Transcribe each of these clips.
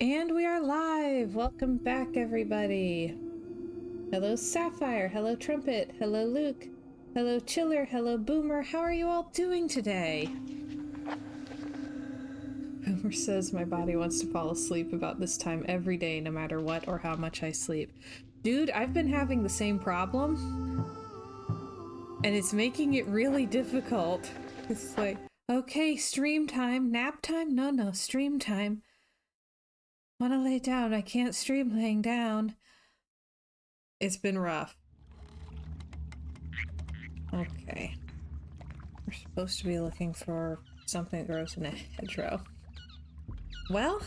And we are live! Welcome back, everybody! Hello, Sapphire. Hello, Trumpet. Hello, Luke. Hello, Chiller. Hello, Boomer. How are you all doing today? Boomer says my body wants to fall asleep about this time every day, no matter what or how much I sleep. Dude, I've been having the same problem, and it's making it really difficult. It's like, okay, stream time, nap time? No, stream time. Wanna lay down, I can't stream laying down. It's been rough. Okay. We're supposed to be looking for something that grows in a hedgerow. Well,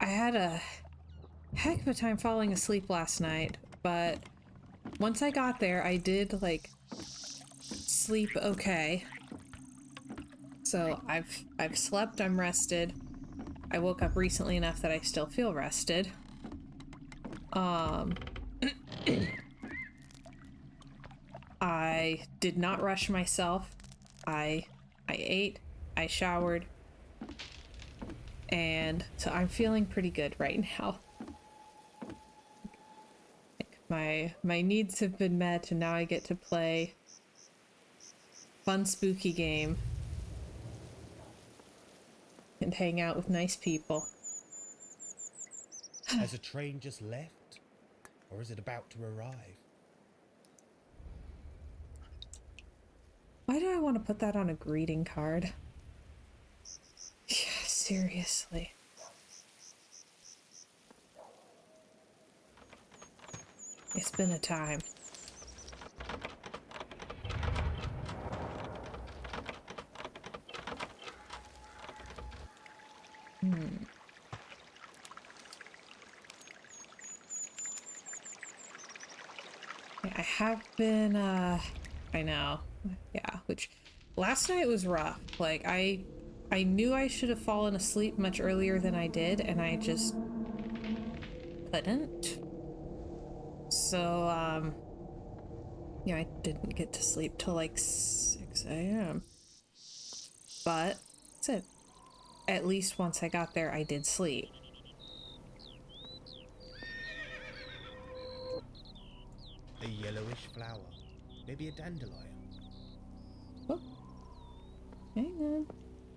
I had a heck of a time falling asleep last night, but once I got there, I did, like, sleep okay. So I've slept, I'm rested. I woke up recently enough that I still feel rested. I did not rush myself. I ate, I showered, and so I'm feeling pretty good right now. My needs have been met, and now I get to play fun spooky game and hang out with nice people. Has a train just left? Or is it about to arrive? Why do I want to put that on a greeting card? Yeah, seriously. It's been a time. Yeah, I have been, I know. Yeah, which last night was rough. Like, I knew I should have fallen asleep much earlier than I did, and I just couldn't. So, yeah, I didn't get to sleep till like 6 a.m. But that's it. At least once I got there, I did sleep. A yellowish flower. Maybe a dandelion. Oh, hang on.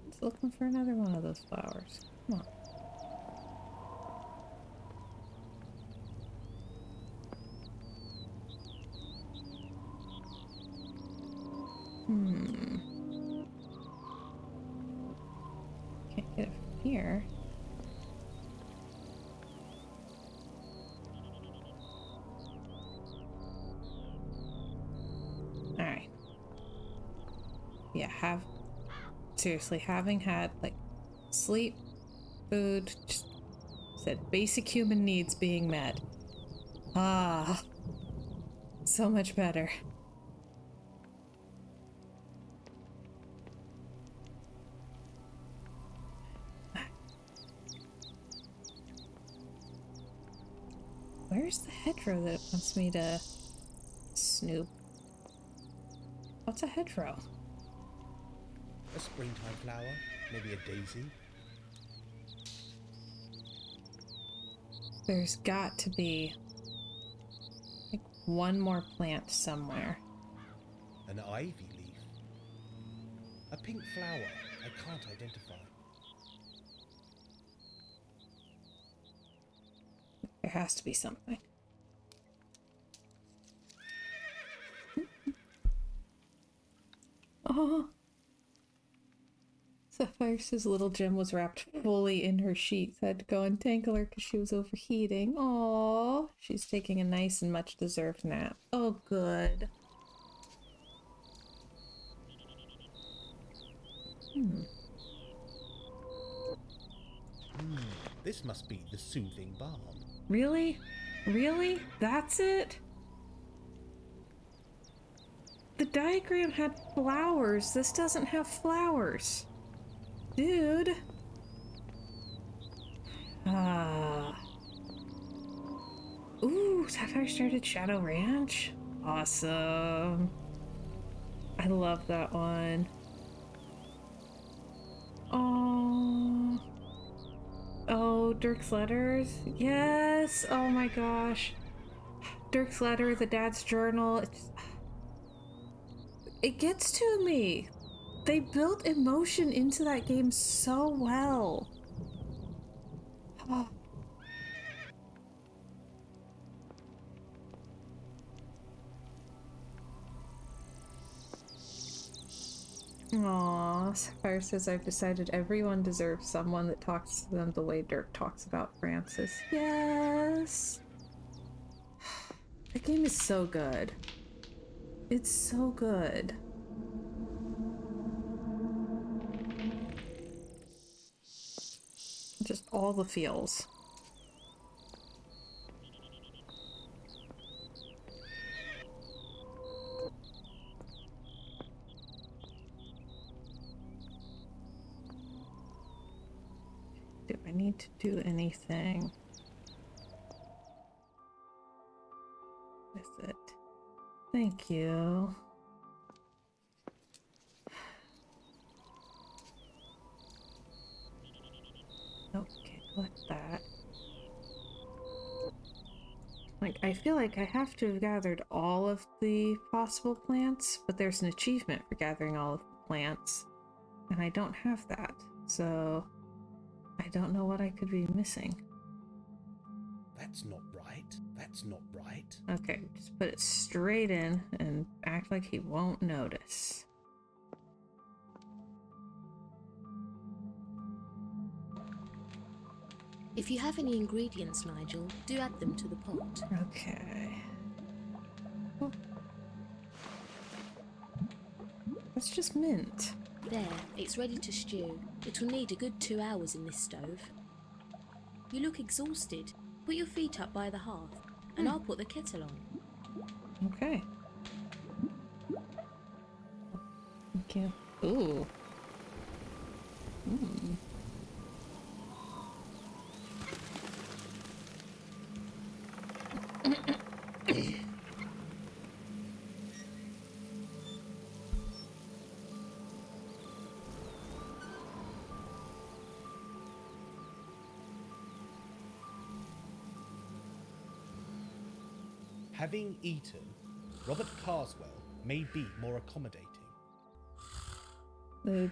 It's looking for another one of those flowers. Come on. Can't get it from here. Alright. Yeah, seriously, having had, like, sleep, food, just said basic human needs being met. Ah, so much better. Where's the hedgerow that it wants me to snoop? What's a hedgerow? A springtime flower. Maybe a daisy. There's got to be, like, one more plant somewhere. An ivy leaf. A pink flower I can't identify. There has to be something. Oh. Sapphire says little Gem was wrapped fully in her sheets. Had to go untangle her because she was overheating. Aww. She's taking a nice and much deserved nap. Oh, good. This must be the soothing balm. Really? Really? That's it? The diagram had flowers. This doesn't have flowers. Dude. Ah. Ooh, Sapphire started Shadow Ranch. Awesome. I love that one. Oh. Dirk's letters. Yes. Oh my gosh. Dirk's letter, the dad's journal. It gets to me. They built emotion into that game so well. Oh. Aww, Sapphire says, I've decided everyone deserves someone that talks to them the way Dirk talks about Francis. Yes! That game is so good. It's so good. Just all the feels. Do I need to do anything with it? Thank you. Okay, collect that. Like, I feel like I have to have gathered all of the possible plants, but there's an achievement for gathering all of the plants, and I don't have that, so I don't know what I could be missing. That's not right. That's not right. Okay, just put it straight in and act like he won't notice. If you have any ingredients, Nigel, do add them to the pot. Okay. Oh. That's just mint. There, it's ready to stew. It'll need a good 2 hours in this stove. You look exhausted. Put your feet up by the hearth, and I'll put the kettle on. Okay. Thank you. Ooh. Having eaten, Robert Carswell may be more accommodating. Mood.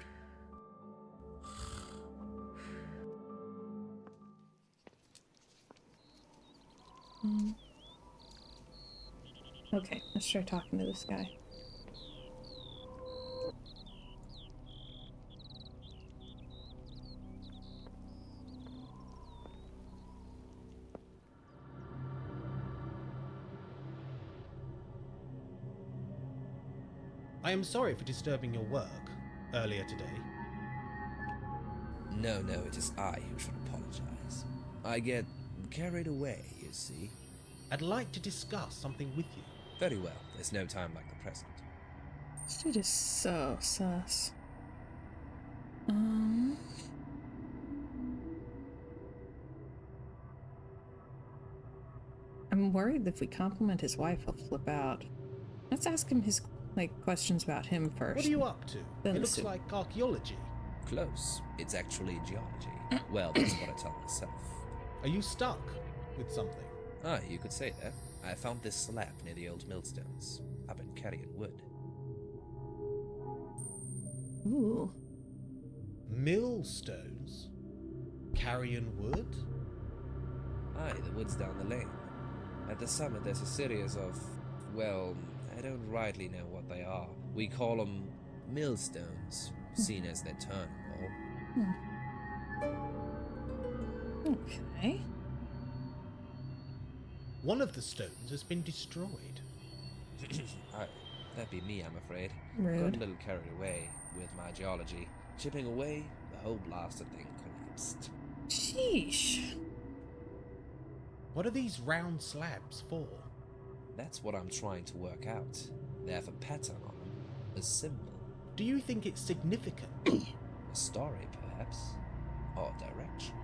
Okay, let's try talking to this guy. I am sorry for disturbing your work earlier today. No, it is I who should apologize. I get carried away, you see. I'd like to discuss something with you. Very well, there's no time like the present. This dude is so sus. I'm worried that if we compliment his wife, he'll flip out. Let's ask him his questions about him first. What are you up to? Then It looks assume. like archaeology. Close. It's actually geology. Well, that's what I tell myself. Are you stuck with something? Ah, you could say that. I found this slab near the old millstones, up in Carrion Wood. Ooh. Millstones? Carrion Wood? Aye, the woods down the lane. At the summit there's a series of, well, I don't rightly know what they are. We call them millstones, seen as their turn pole. Okay. One of the stones has been destroyed. Aye, that'd be me, I'm afraid. Rude. Got a little carried away with my geology. Chipping away, the whole blasted thing collapsed. Sheesh. What are these round slabs for? That's what I'm trying to work out. They have a pattern on them, a symbol, Do you think it's significant? a story perhaps, or direction.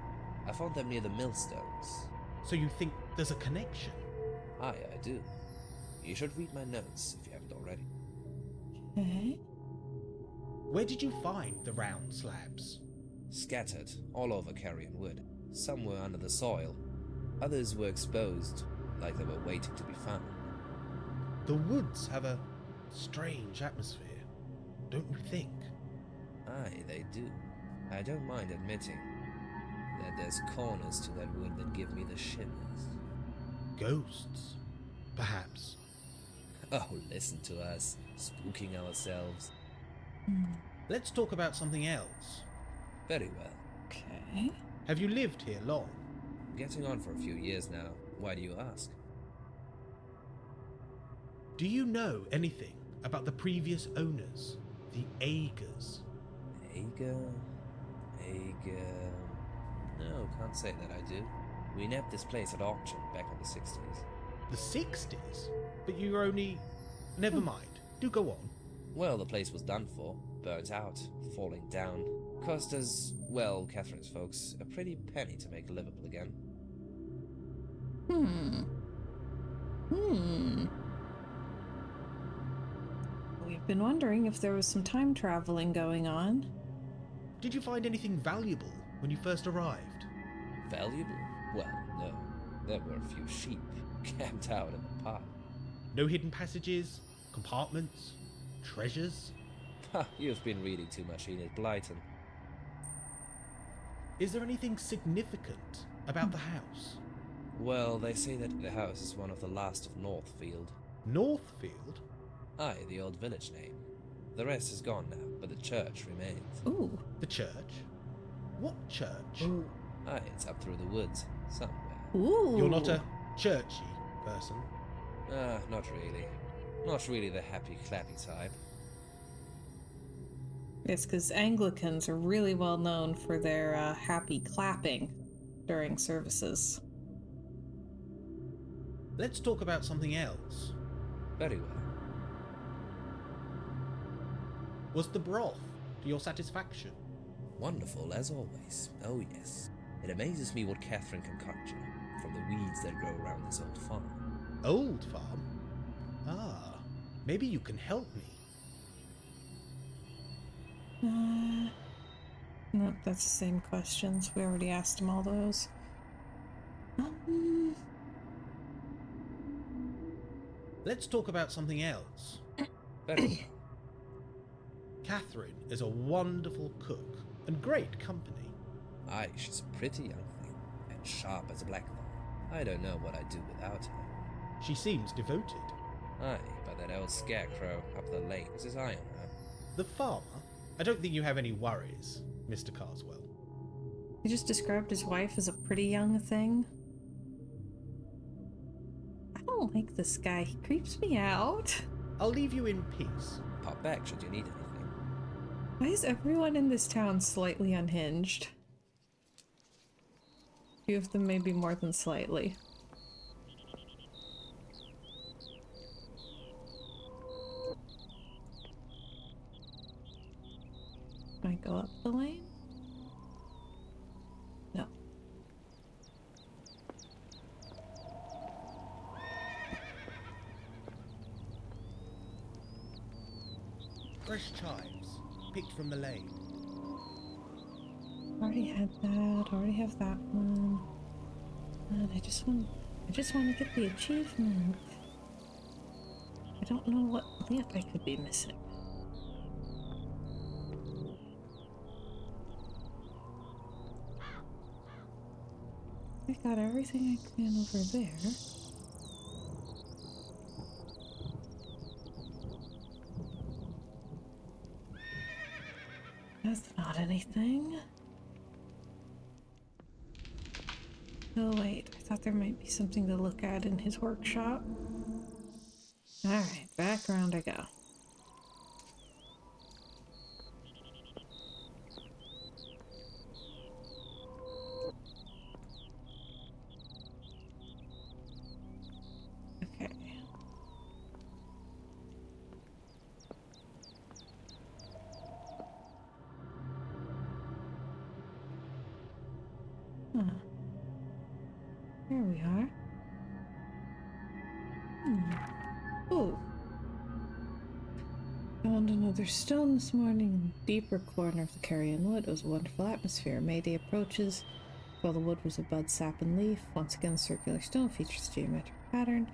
I found them near the millstones. So you think there's a connection? Aye, I do. You should read my notes if you haven't already. Okay. Where did you find the round slabs? Scattered all over Carrion Wood. Some were under the soil. Others were exposed, like they were waiting to be found. The woods have a strange atmosphere, don't you think? Aye, they do. I don't mind admitting that there's corners to that wood that give me the shivers. Ghosts, perhaps. Oh, listen to us, spooking ourselves. Let's talk about something else. Very well. Okay. Have you lived here long? Getting on for a few years now. Why do you ask? Do you know anything about the previous owners, the Aegers? Ager? No, can't say that I do. We nabbed this place at auction back in the 60s. The 60s? But you were only... Never mind. Do go on. Well, the place was done for, burnt out, falling down. Cost us, well, Catherine's folks, a pretty penny to make it livable again. We've been wondering if there was some time traveling going on. Did you find anything valuable when you first arrived? Valuable? Well, no. There were a few sheep camped out in the park. No hidden passages, compartments, treasures? Ha, you've been reading too much Enid Blyton. Is there anything significant about the house? Well, they say that the house is one of the last of Northfield. Northfield? Aye, the old village name. The rest is gone now, but the church remains. Ooh. The church? What church? Aye, it's up through the woods, somewhere. Ooh. You're not a churchy person. Ah, not really. Not really the happy clappy type. Yes, because Anglicans are really well known for their happy clapping during services. Let's talk about something else. Very well. Was the broth to your satisfaction? Wonderful, as always. Oh yes. It amazes me what Catherine can conjure from the weeds that grow around this old farm. Old farm? Ah, maybe you can help me. Nope, that's the same questions. We already asked him all those. Let's talk about something else. Very well. Catherine is a wonderful cook and great company. Aye, she's a pretty young thing, and sharp as a blackthorn. I don't know what I'd do without her. She seems devoted. Aye, but that old scarecrow up the lane has his eye on her. The farmer? I don't think you have any worries, Mr. Carswell. He just described his wife as a pretty young thing. I don't like this guy. He creeps me out. I'll leave you in peace. Pop back should you need anything. Why is everyone in this town slightly unhinged? A few of them maybe more than slightly. Can I go up the lane? No. Fresh chives, picked from the lane. Already had that, already have that one. And I just want to get the achievement. I don't know what lamp I could be missing. I got everything I can over there. That's not anything. Oh wait, I thought there might be something to look at in his workshop. Alright, back around I go. Okay. Huh. Here we are. Oh. Found another stone this morning in the deeper corner of the Carrion Wood. It was a wonderful atmosphere. Mayday approaches. While the wood was a bud, sap, and leaf, once again the circular stone features a geometric pattern,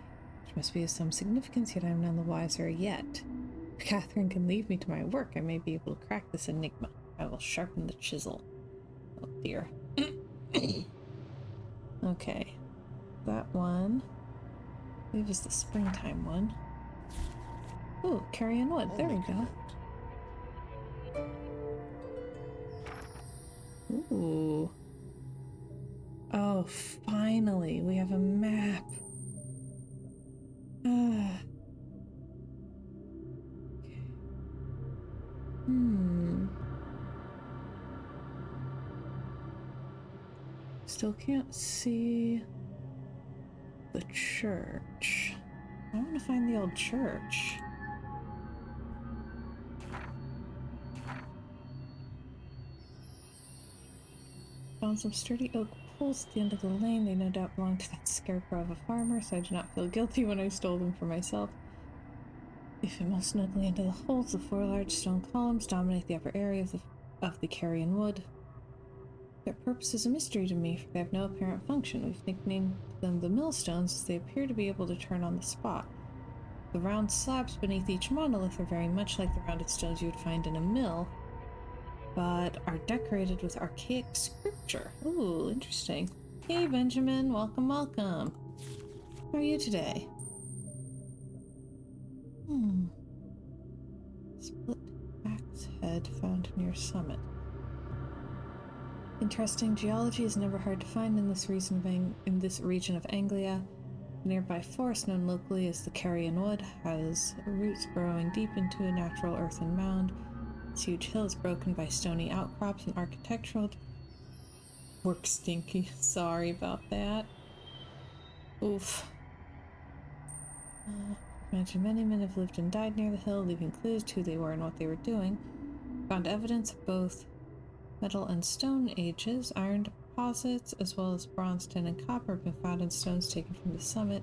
which must be of some significance, yet I am none the wiser yet. If Catherine can leave me to my work, I may be able to crack this enigma. I will sharpen the chisel. Oh dear. Okay. That one. I believe is the springtime one. Ooh, Carrion Wood. There we go. Ooh. Oh, finally, we have a map. Ah. Still can't see the church. I want to find the old church. Found some sturdy oak poles at the end of the lane. They no doubt belong to that scarecrow of a farmer, so I do not feel guilty when I stole them for myself. They fit most snugly into the holes. The 4 large stone columns dominate the upper area of the Carrion Wood. Their purpose is a mystery to me, for they have no apparent function. We've nicknamed them the millstones, as they appear to be able to turn on the spot. The round slabs beneath each monolith are very much like the rounded stones you would find in a mill, but are decorated with archaic scripture. Ooh, interesting. Hey, Benjamin. Welcome, welcome. How are you today? Split axe head found near summit. Interesting. Geology is never hard to find in this region of Anglia. The nearby forest, known locally as the Carrion Wood, has roots burrowing deep into a natural earthen mound. Its huge hill is broken by stony outcrops and architectural work stinky. Sorry about that. Oof. Imagine many men have lived and died near the hill, leaving clues to who they were and what they were doing. Found evidence of both Metal and Stone Ages. Iron deposits, as well as bronze, tin, and copper, have been found in stones taken from the summit.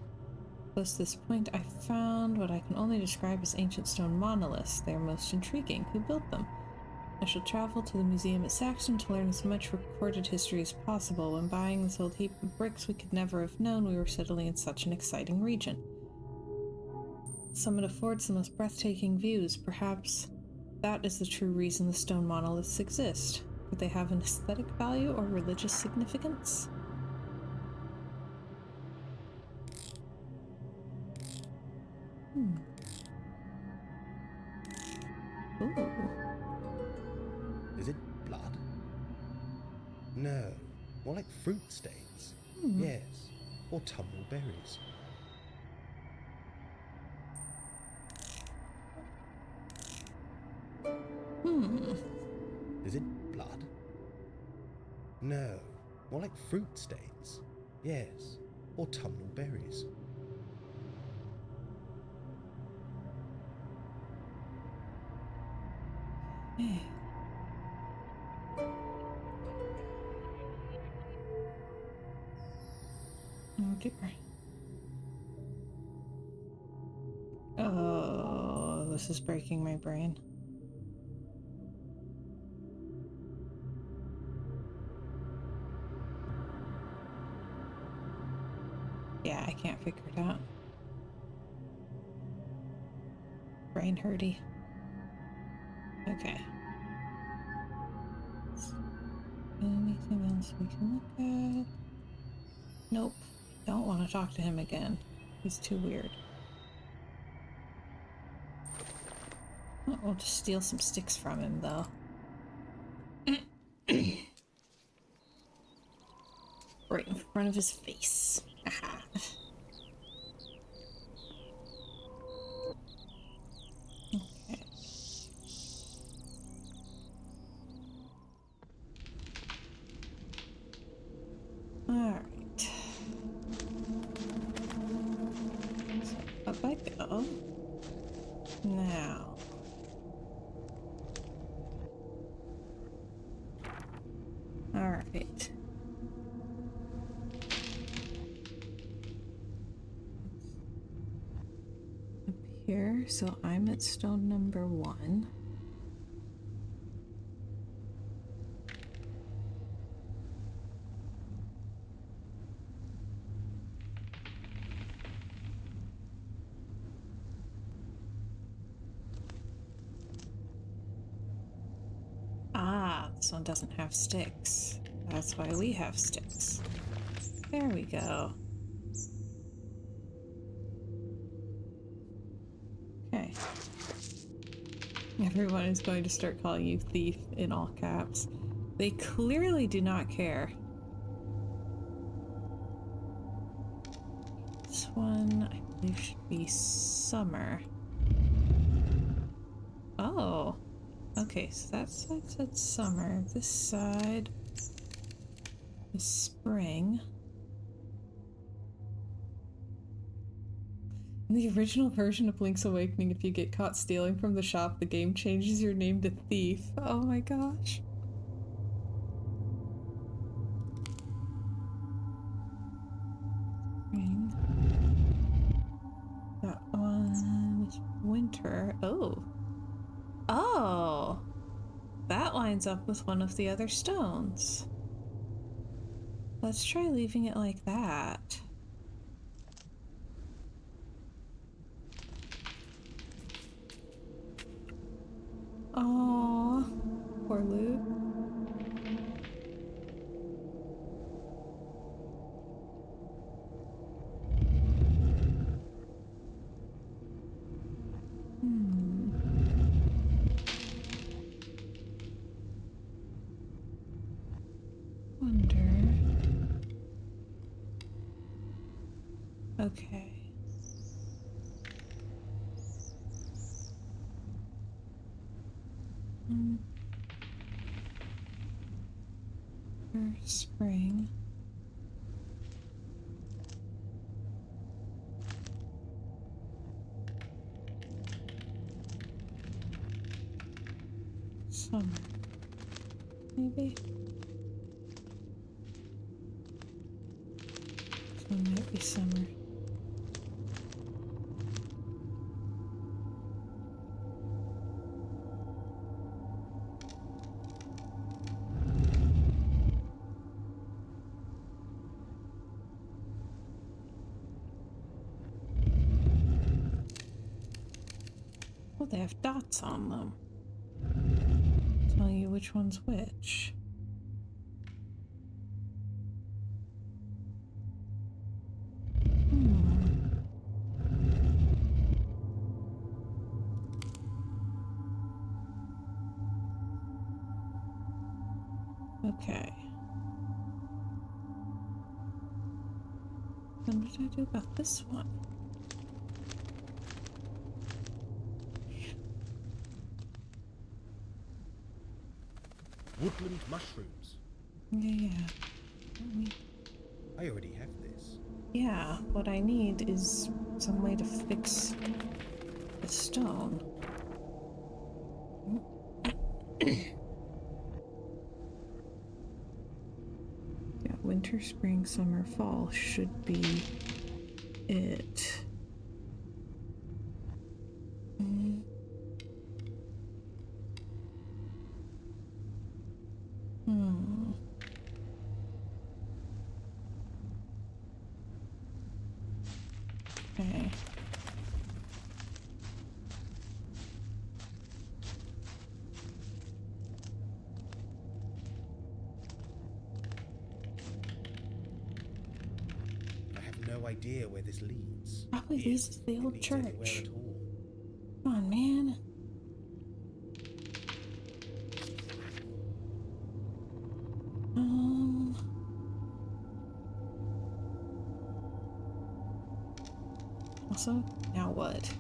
Close to this point, I found what I can only describe as ancient stone monoliths. They are most intriguing. Who built them? I shall travel to the museum at Saxton to learn as much recorded history as possible. When buying this old heap of bricks, we could never have known we were settling in such an exciting region. The summit affords the most breathtaking views. Perhaps that is the true reason the stone monoliths exist. Could they have an aesthetic value or religious significance? Ooh. Is it blood? No. More like fruit stains. Yes. Autumnal berries. Is it blood? No. More like fruit stains. Yes. Autumnal berries. Oh dear. Oh, this is breaking my brain. Yeah, I can't figure it out. Brain hurty. Okay. Anything else we can look at? Nope. Don't want to talk to him again. He's too weird. Oh, we'll just steal some sticks from him, though. Right in front of his face. Aha. Okay. Alright. So up I go. Now. Alright. Up here, so I'm at stone number 1. This one doesn't have sticks. That's why we have sticks. There we go. Okay. Everyone is going to start calling you thief in all caps. They clearly do not care. This one, I believe, should be summer. Oh. Okay, so that side said summer. This side is spring. In the original version of Link's Awakening, if you get caught stealing from the shop, the game changes your name to Thief. Oh my gosh. Spring. That one is winter. Oh. Oh! That lines up with one of the other stones. Let's try leaving it like that. Oh, poor Luke. Wonder. Okay. Spring. Summer. Maybe? This one might be summer. Oh, they have dots on them. Telling you which one's which. Okay. Then what did I do about this one? Woodland mushrooms. Yeah. I already have this. Yeah, what I need is some way to fix the stone. Yeah, winter, spring, summer, fall should be it. Okay. I have no idea where this leads. Probably If leads to the it old leads anywhere church. at all. Come on, man. Also, now what?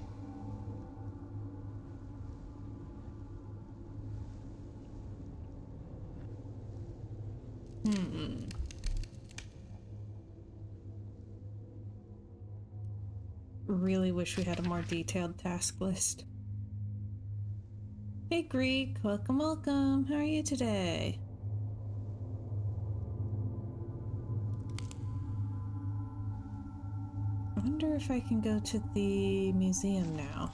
Really wish we had a more detailed task list. Hey Greek, welcome, welcome. How are you today? I wonder if I can go to the museum now.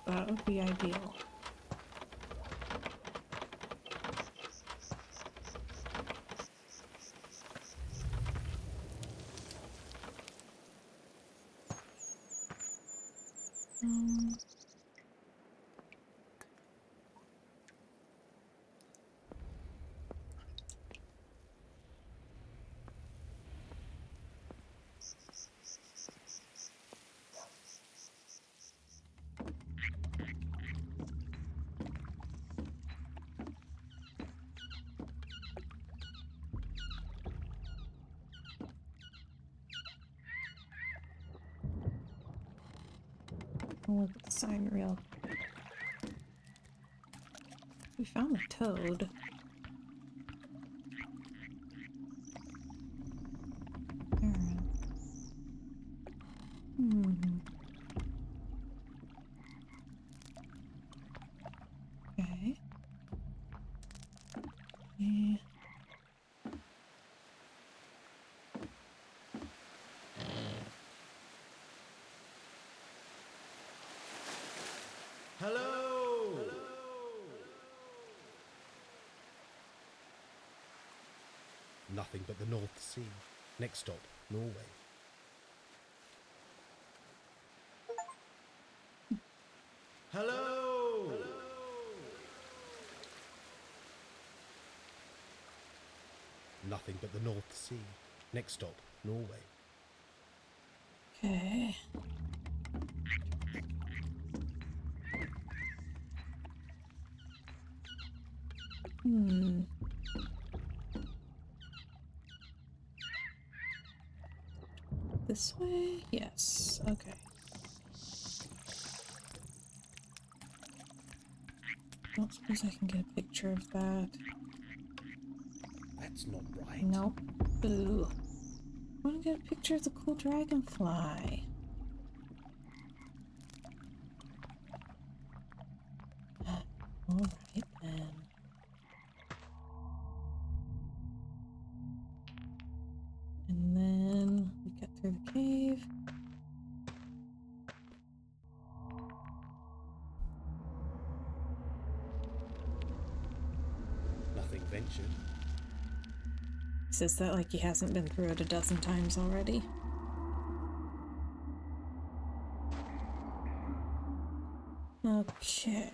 That would be ideal. Look at the sign real. We found the toad. Alright. Okay. Yeah. Hello! Nothing but the North Sea. Next stop, Norway. Hello! Nothing but the North Sea. Next stop, Norway. Okay. This way? Yes. Okay. I don't suppose I can get a picture of that. That's not right. Nope. Boo. I want to get a picture of the cool dragonfly. Alright then. And then we get through the cave. Nothing ventured. Says that like he hasn't been through it a dozen times already. Okay.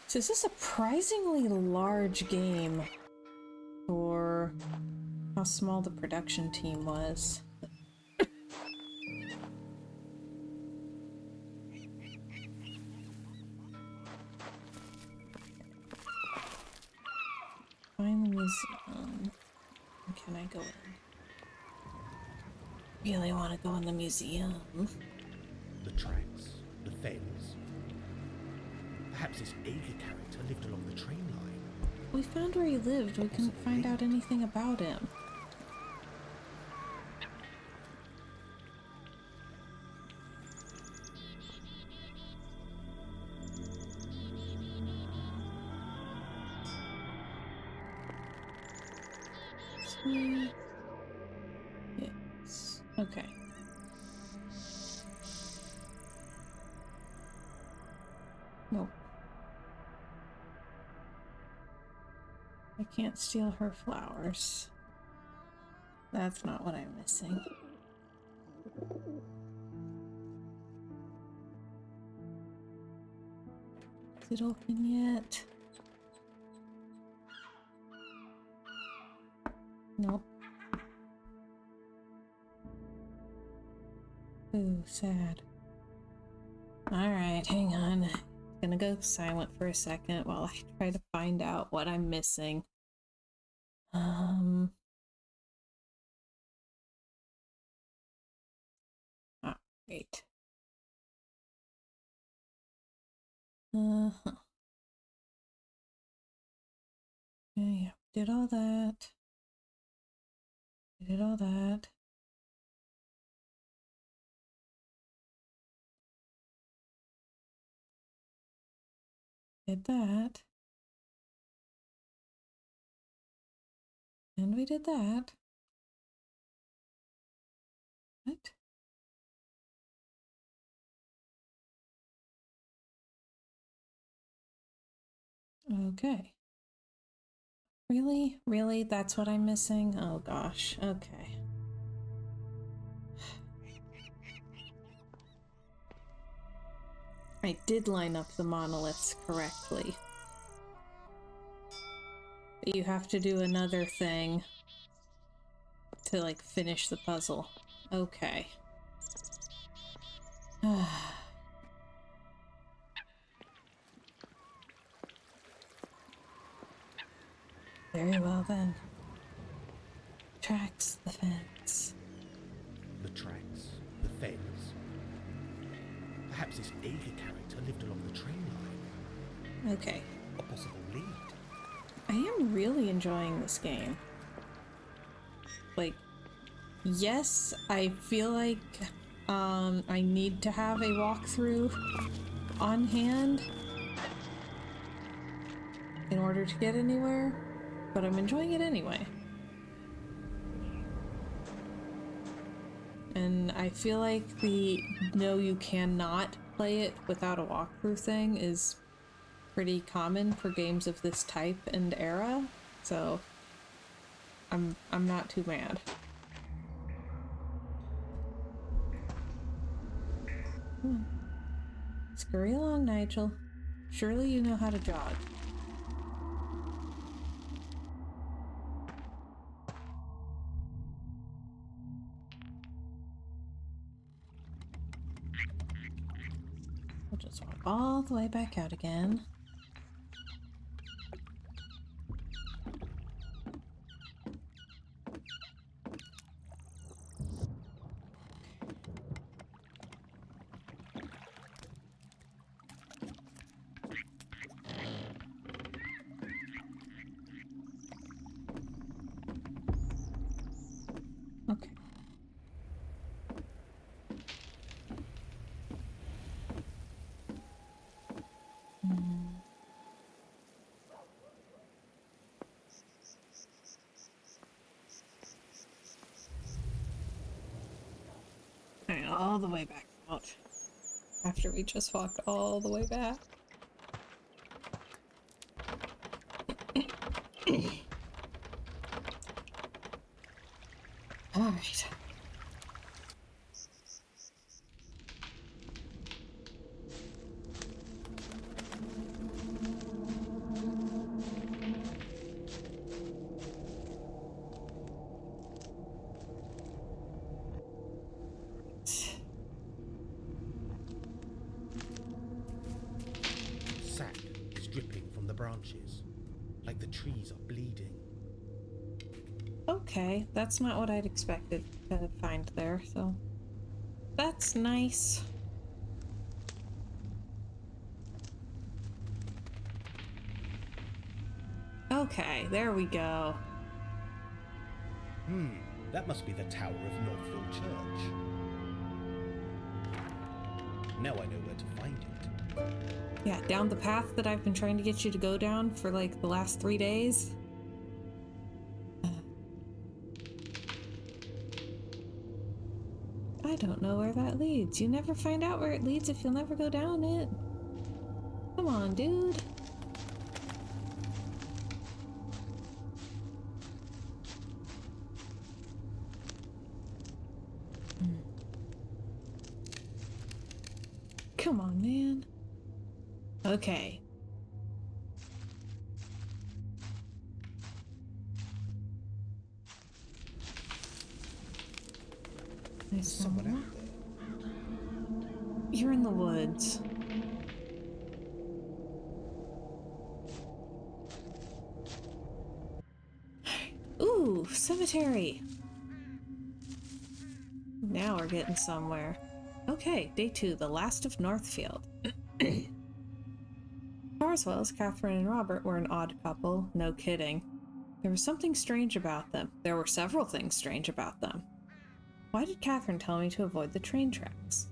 So this is a surprisingly large game for how small the production team was. Find the museum. Can I go in? Really want to go in the museum. The tracks, the fens. Perhaps this Ager character lived along the train line. We found where he lived. We couldn't find out anything about him. Yes. Okay. Nope. I can't steal her flowers. That's not what I'm missing. Is it open yet? Nope. Ooh, sad. Alright, hang on. Gonna go silent for a second while I try to find out what I'm missing. Ah, great. Yeah, did all that. Did all that. Did that. And we did that. What? Okay. Really? Really? That's what I'm missing? Oh gosh. Okay. I did line up the monoliths correctly. But you have to do another thing to, like, finish the puzzle. Okay. Very well then. Tracks, the fence. The tracks, the fence. Perhaps this Aga character lived along the train line. Okay. A possible lead. I am really enjoying this game. Like, yes, I feel like I need to have a walkthrough on hand in order to get anywhere, but I'm enjoying it anyway. And I feel like the no, you cannot play it without a walkthrough thing is pretty common for games of this type and era, so I'm not too mad. Scurry along, Nigel. Surely you know how to jog. We'll just walk all the way back out again. Okay. Alright, all the way back out. After we just walked all the way back. Alright. Sap is dripping from the branches, like the trees are bleeding. Okay, that's not what I'd expected to find there, so that's nice. Okay, there we go. That must be the tower of Northfield Church. Now I know where to find it. Yeah, down the path that I've been trying to get you to go down for like the last 3 days. I don't know where that leads. You never find out where it leads if you'll never go down it. Come on, dude. Come on, man. Okay. There's someone out there. You're in the woods. Ooh, cemetery. Now we're getting somewhere. Okay, day 2, the last of Northfield. Carswell's Catherine and Robert were an odd couple, no kidding. There was something strange about them. There were several things strange about them. Why did Catherine tell me to avoid the train tracks?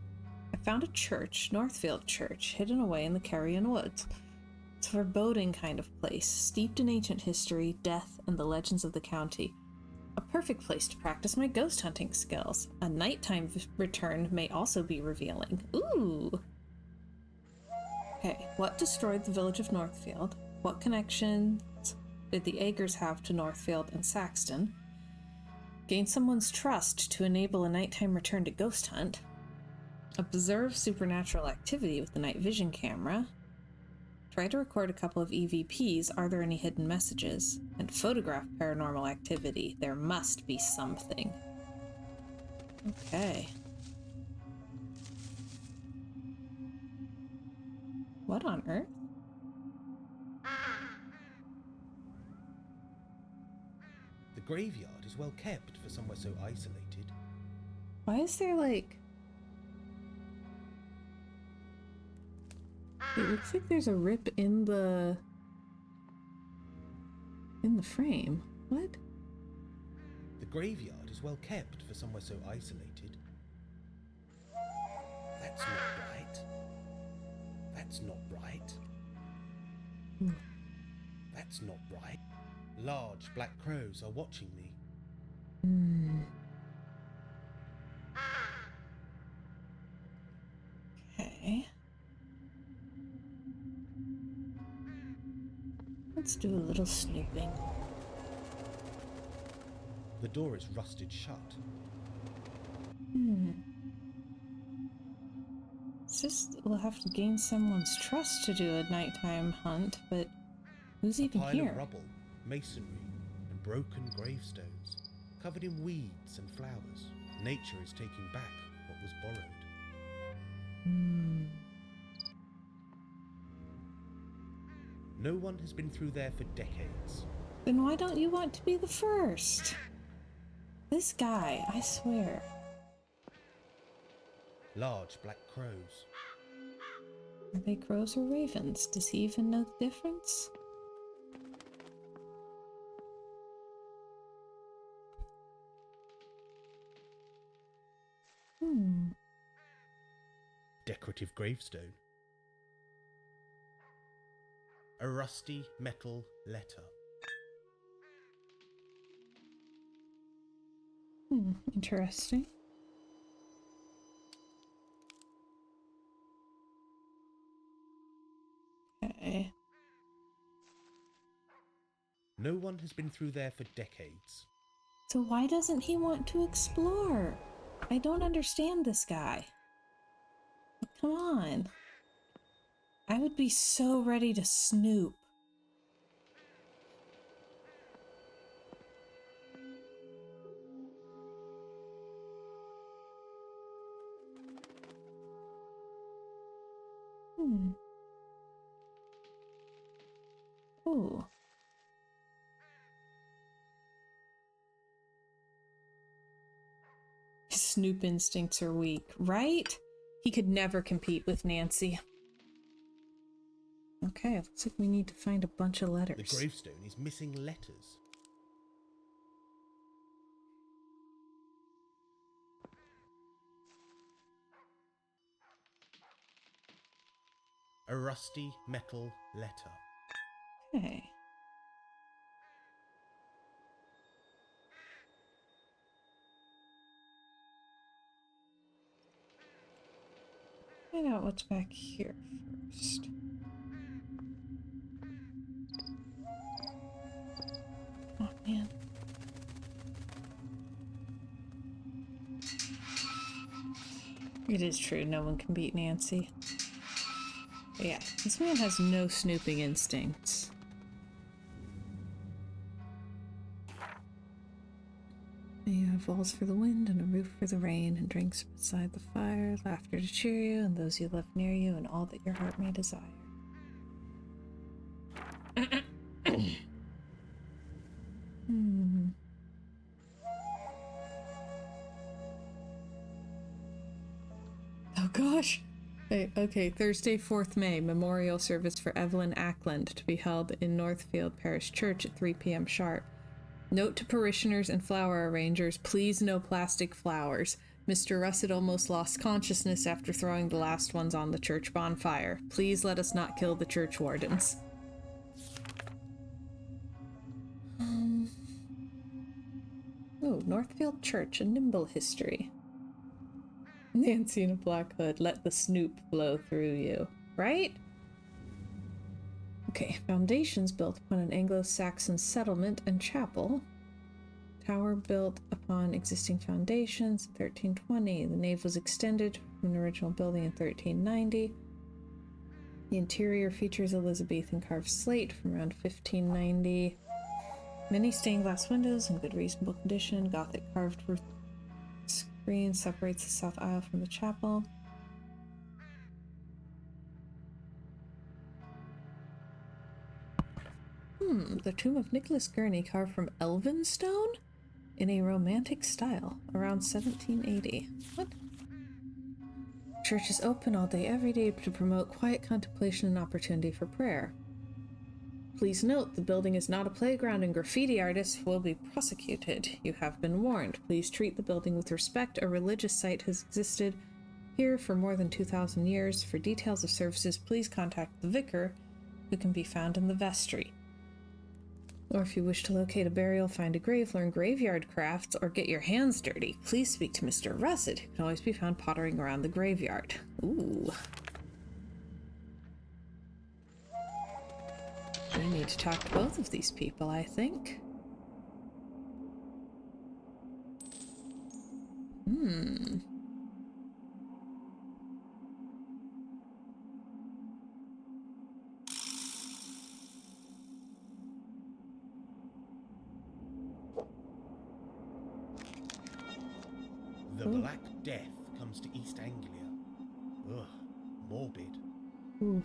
I found a church, Northfield Church, hidden away in the Carrion Woods. It's a foreboding kind of place, steeped in ancient history, death, and the legends of the county. A perfect place to practice my ghost hunting skills. A nighttime return may also be revealing. Ooh! Okay, what destroyed the village of Northfield? What connections did the Agers have to Northfield and Saxton? Gain someone's trust to enable a nighttime return to ghost hunt. Observe supernatural activity with the night vision camera. Try to record a couple of EVPs. Are there any hidden messages? And photograph paranormal activity. There must be something. Okay. What on earth? The graveyard is well kept for somewhere so isolated. Why is there like... It looks like there's a rip in the frame. What? The graveyard is well kept for somewhere so isolated. That's not right. That's not right. That's not right. Large black crows are watching me. Okay. Let's do a little snooping. The door is rusted shut. It's just we'll have to gain someone's trust to do a nighttime hunt, but who's A even pile here? of rubble, masonry, and broken gravestones, covered in weeds and flowers. Nature is taking back what was borrowed. No one has been through there for decades. Then why don't you want to be the first? This guy, I swear. Large black crows. Are they crows or ravens? Does he even know the difference? Decorative gravestone. A rusty metal letter. Interesting. Okay. No one has been through there for decades. So why doesn't he want to explore? I don't understand this guy. Come on. I would be so ready to snoop. Ooh. His snoop instincts are weak, right? He could never compete with Nancy. Okay, it looks like we need to find a bunch of letters. The gravestone is missing letters. A rusty metal letter. Okay. Find out what's back here first. Oh man. It is true, no one can beat Nancy. But yeah, this man has no snooping instincts. You have walls for the wind and a roof for the rain, and drinks beside the fire, laughter to cheer you, and those you love near you, and all that your heart may desire. Oh gosh! Okay, Thursday, 4th May, memorial service for Evelyn Ackland to be held in Northfield Parish Church at 3 p.m. sharp. Note to parishioners and flower arrangers, please no plastic flowers. Mr. Russet almost lost consciousness after throwing the last ones on the church bonfire. Please let us not kill the church wardens. Oh, Northfield Church, a nimble history. Nancy in a black hood, let the snoop blow through you. Right? Okay, foundations built upon an Anglo-Saxon settlement and chapel. Tower built upon existing foundations in 1320. The nave was extended from an original building in 1390. The interior features Elizabethan carved slate from around 1590. Many stained glass windows in good reasonable condition. Gothic carved roof screen separates the south aisle from the chapel. The tomb of Nicholas Gurney carved from elven stone in a romantic style around 1780. What? Church is open all day every day to promote quiet contemplation and opportunity for prayer. Please note, the building is not a playground and graffiti artists will be prosecuted. You have been warned. Please treat the building with respect. A religious site has existed here for more than 2,000 years. For details of services, please contact the vicar, who can be found in the vestry. Or if you wish to locate a burial, find a grave, learn graveyard crafts, or get your hands dirty, please speak to Mr. Russet, who can always be found pottering around the graveyard. Ooh. We need to talk to both of these people, I think. The Black Death comes to East Anglia. Ugh, morbid. Oof.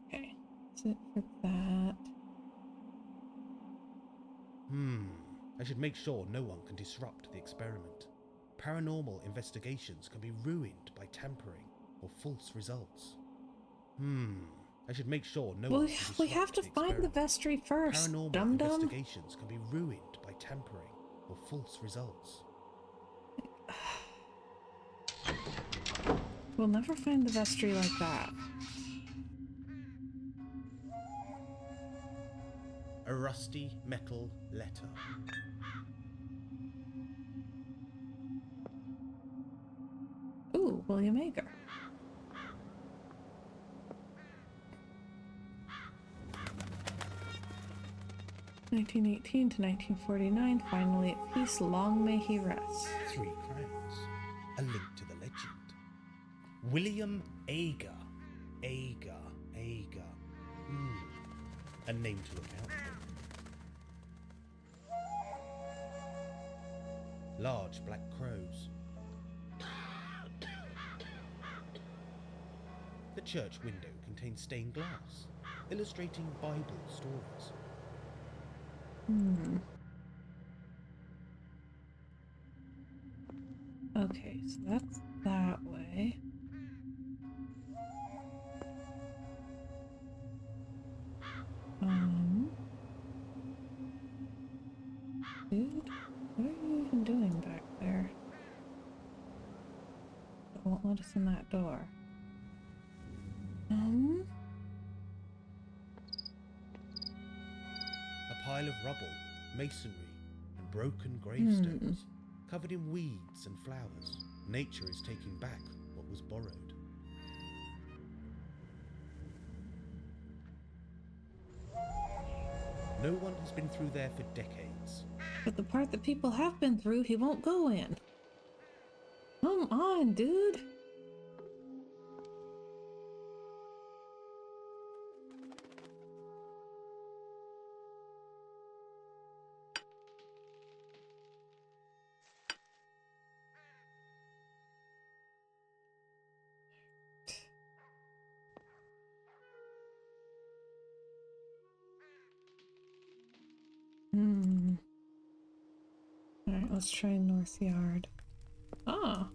Okay, that's it for that. I should make sure no one can disrupt the experiment. Paranormal investigations can be ruined by tampering or false results. I should make sure no one can disrupt We have to the find the experiment. vestry first, Paranormal dum-dum. investigations can be ruined by tampering or false results. We'll never find the vestry like that. A rusty metal letter. Ooh, William Agar. (1918 to 1949), finally at peace, long may he rest. 3 crowns. A link to the legend. William Agar. Agar. A name to look out for. Large black crows. The church window contains stained glass, illustrating Bible stories. Okay, so that's that way. Dude, what are you even doing back there? It won't let us in that door. A pile of rubble, masonry, and broken gravestones, covered in weeds and flowers. Nature is taking back what was borrowed. No one has been through there for decades. But the part that people have been through, he won't go in. Come on, dude. Alright, let's try North Yard. Ah.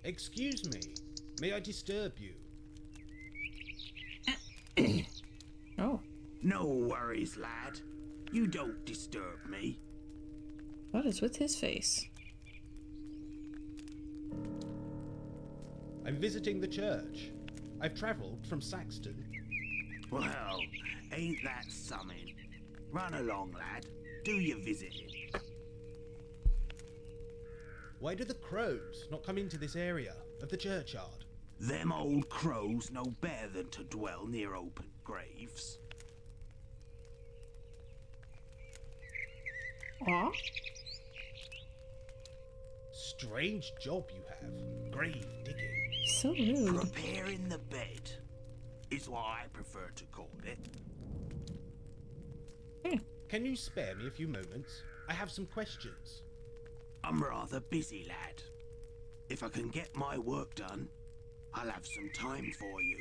Excuse me, may I disturb you? Oh. No worries, lad. You don't disturb me. What is with his face? I'm visiting the church. I've travelled from Saxton. Well, Ain't that something? Run along, lad. Do your visiting. Why do the crows not come into this area of the churchyard? Them old crows know better than to dwell near open graves. Aw. Strange job you have, grave digging. So rude. Preparing the bed is what I prefer to call it. Can you spare me a few moments? I have some questions. I'm rather busy, lad. If I can get my work done, I'll have some time for you.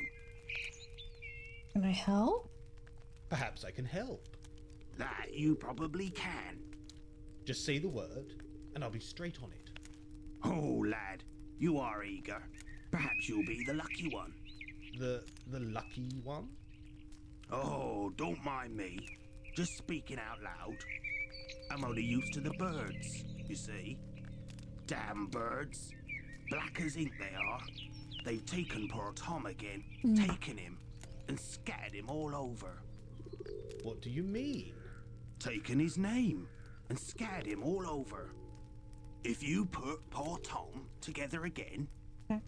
Can I help? Perhaps I can help. That you probably can. Just say the word, and I'll be straight on it. Oh, lad, you are eager. Perhaps you'll be the lucky one. The lucky one? Oh, don't mind me. Just speaking out loud. I'm only used to the birds, you see. Damn birds. Black as ink they are. They've taken poor Tom again, taken him, and scattered him all over. What do you mean? Taken his name, and scattered him all over. If you put poor Tom together again,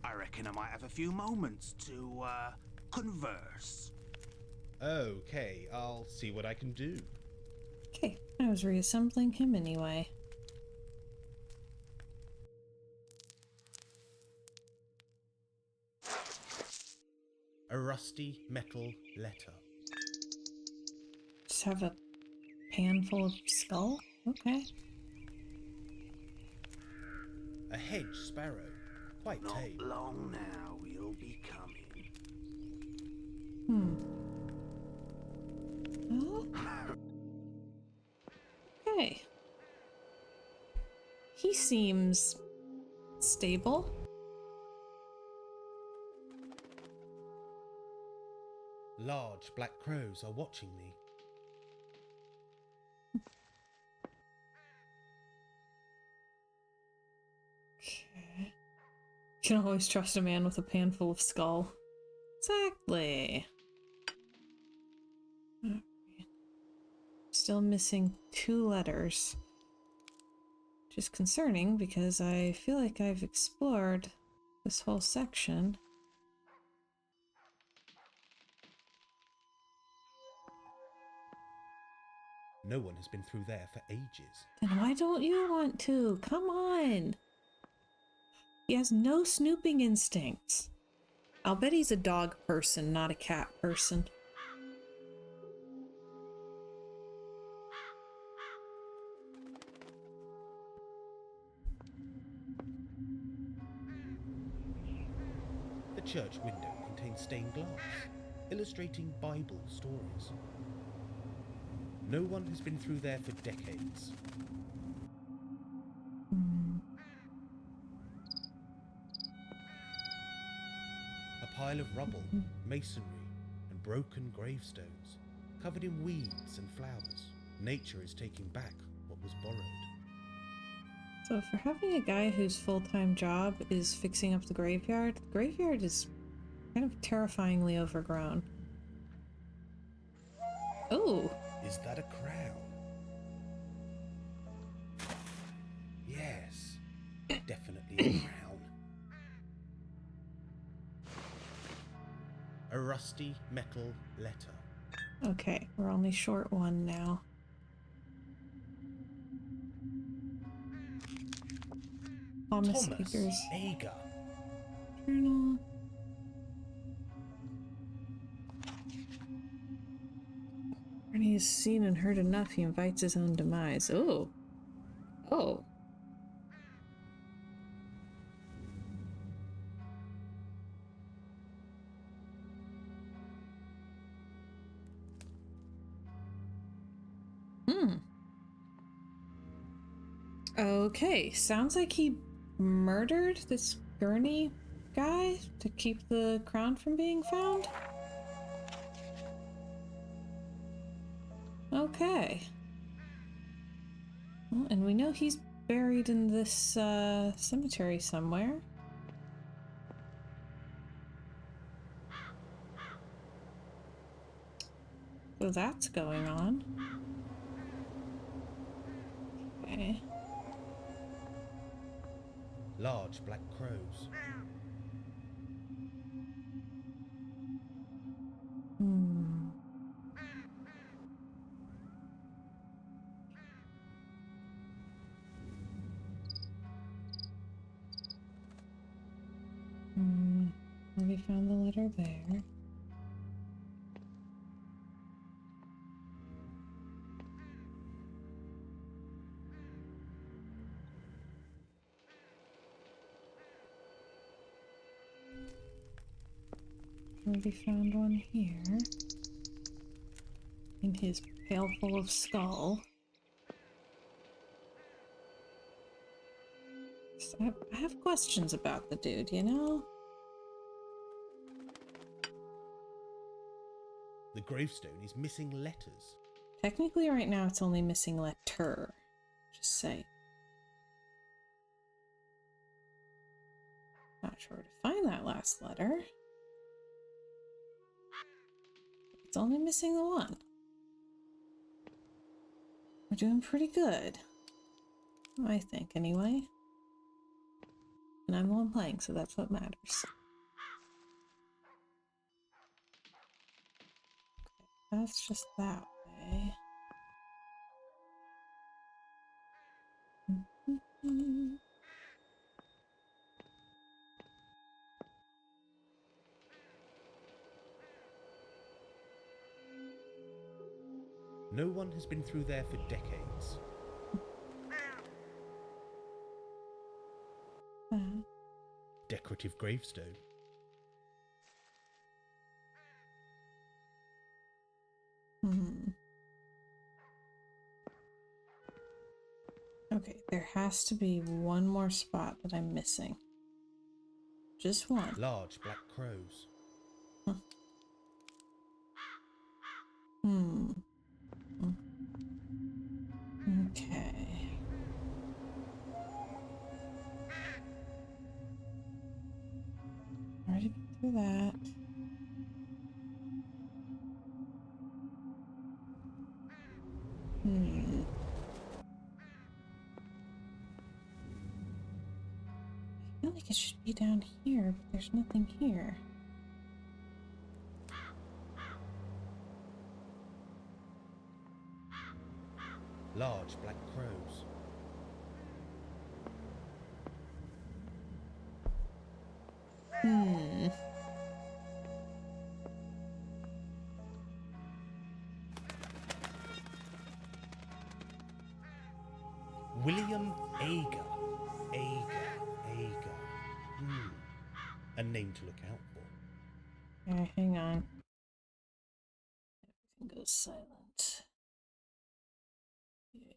I reckon I might have a few moments to, converse. Okay, I'll see what I can do. Okay, I was reassembling him anyway. A rusty metal letter. Just have a pan full of skull? Okay. A hedge sparrow. Quite Not tame. long now, he'll be coming. Oh. Okay. He seems stable. Large black crows are watching me. Okay. You can always trust a man with a pan full of skull. Exactly. Alright. Still missing 2 letters. Which is concerning because I feel like I've explored this whole section. No one has been through there for ages. Then why don't you want to? Come on! He has no snooping instincts. I'll bet he's a dog person, not a cat person. The church window contains stained glass, illustrating Bible stories. No one has been through there for decades. A pile of rubble, masonry, and broken gravestones, covered in weeds and flowers. Nature is taking back what was borrowed. So for having a guy whose full-time job is fixing up the graveyard is kind of terrifyingly overgrown. Oh! Is that a crown? Yes, definitely a crown. A rusty metal letter. Okay, we're only short 1 now. Thomas Akers Ager. Journal. When he's seen and heard enough, he invites his own demise. Oh. Oh. Okay, sounds like he murdered this Gurney guy to keep the crown from being found? Okay. Well, and we know he's buried in this cemetery somewhere. So that's going on. Okay. Large black crows. Hmm. Hmm. We found the letter there. Already found one here. In his pail full of skull. So I have questions about the dude, you know? The gravestone is missing letters. Technically right now it's only missing letter. Just say. Not sure where to find that last letter. It's only missing the one. We're doing pretty good. I think, anyway. And I'm the one playing, so that's what matters. Okay, that's just that way. No one has been through there for decades. Decorative gravestone. Okay, there has to be one more spot that I'm missing. Just one. Large black crows. Okay. Already been through that. I feel like it should be down here, but there's nothing here. Large black crows. William Ager. Ager. A name to look out for. Okay, hang on. Everything goes silent. Yeah.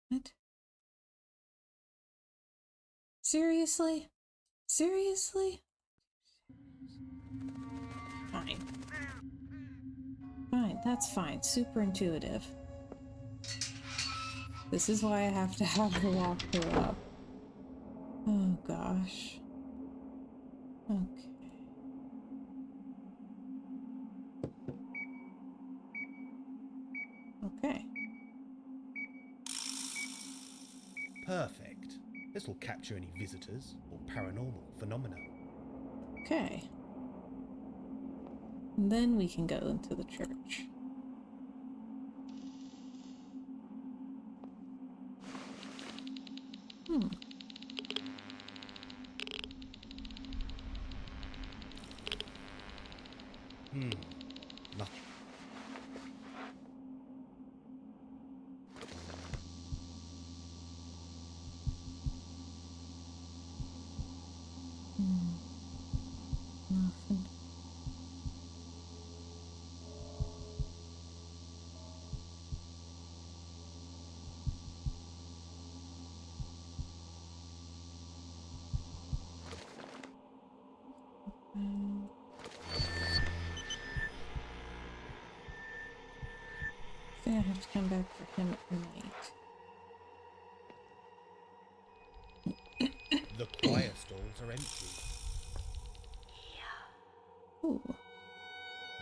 What? Seriously? Seriously? Fine. Fine, that's fine. Super intuitive. This is why I have to have the walkthrough up. Oh gosh. Okay. Okay. Perfect. This will capture any visitors or paranormal phenomena. Okay. And then we can go into the church. Nothing. Nothing. to come back for him at night. The choir stalls are empty. Ooh.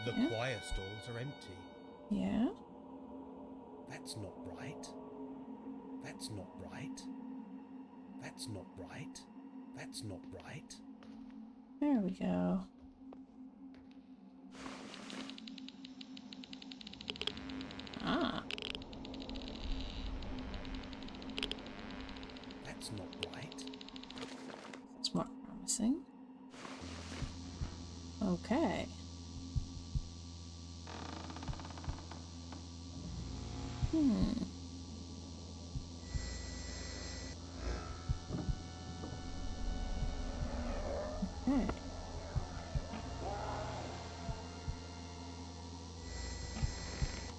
The Yeah. choir stalls are empty. Yeah? That's not right. That's not right. That's not right. That's not right. There we go. Ah. That's not right. That's more promising. Okay. Okay.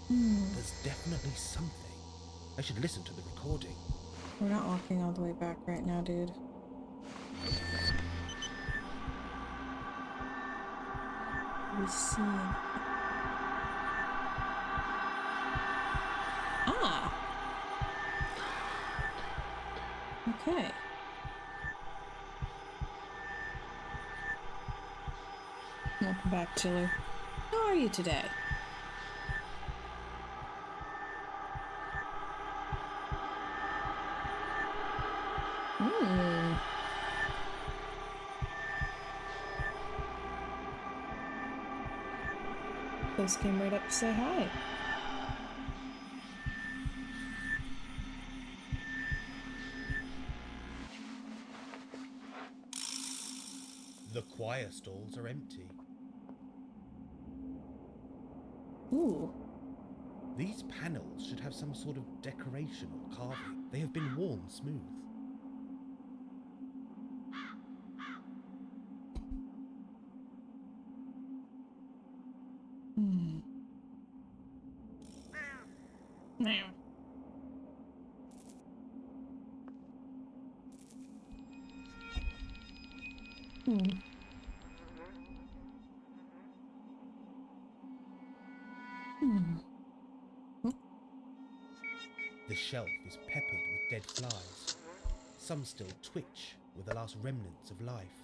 There's definitely something. I should listen to the recording. We're not walking all the way back right now, dude. We see. Ah. Okay. Welcome back, Chiller. How are you today? Those came right up to say hi. The choir stalls are empty. Ooh. These panels should have some sort of decoration or carving. They have been worn smooth. Meow. The shelf is peppered with dead flies. Some still twitch with the last remnants of life.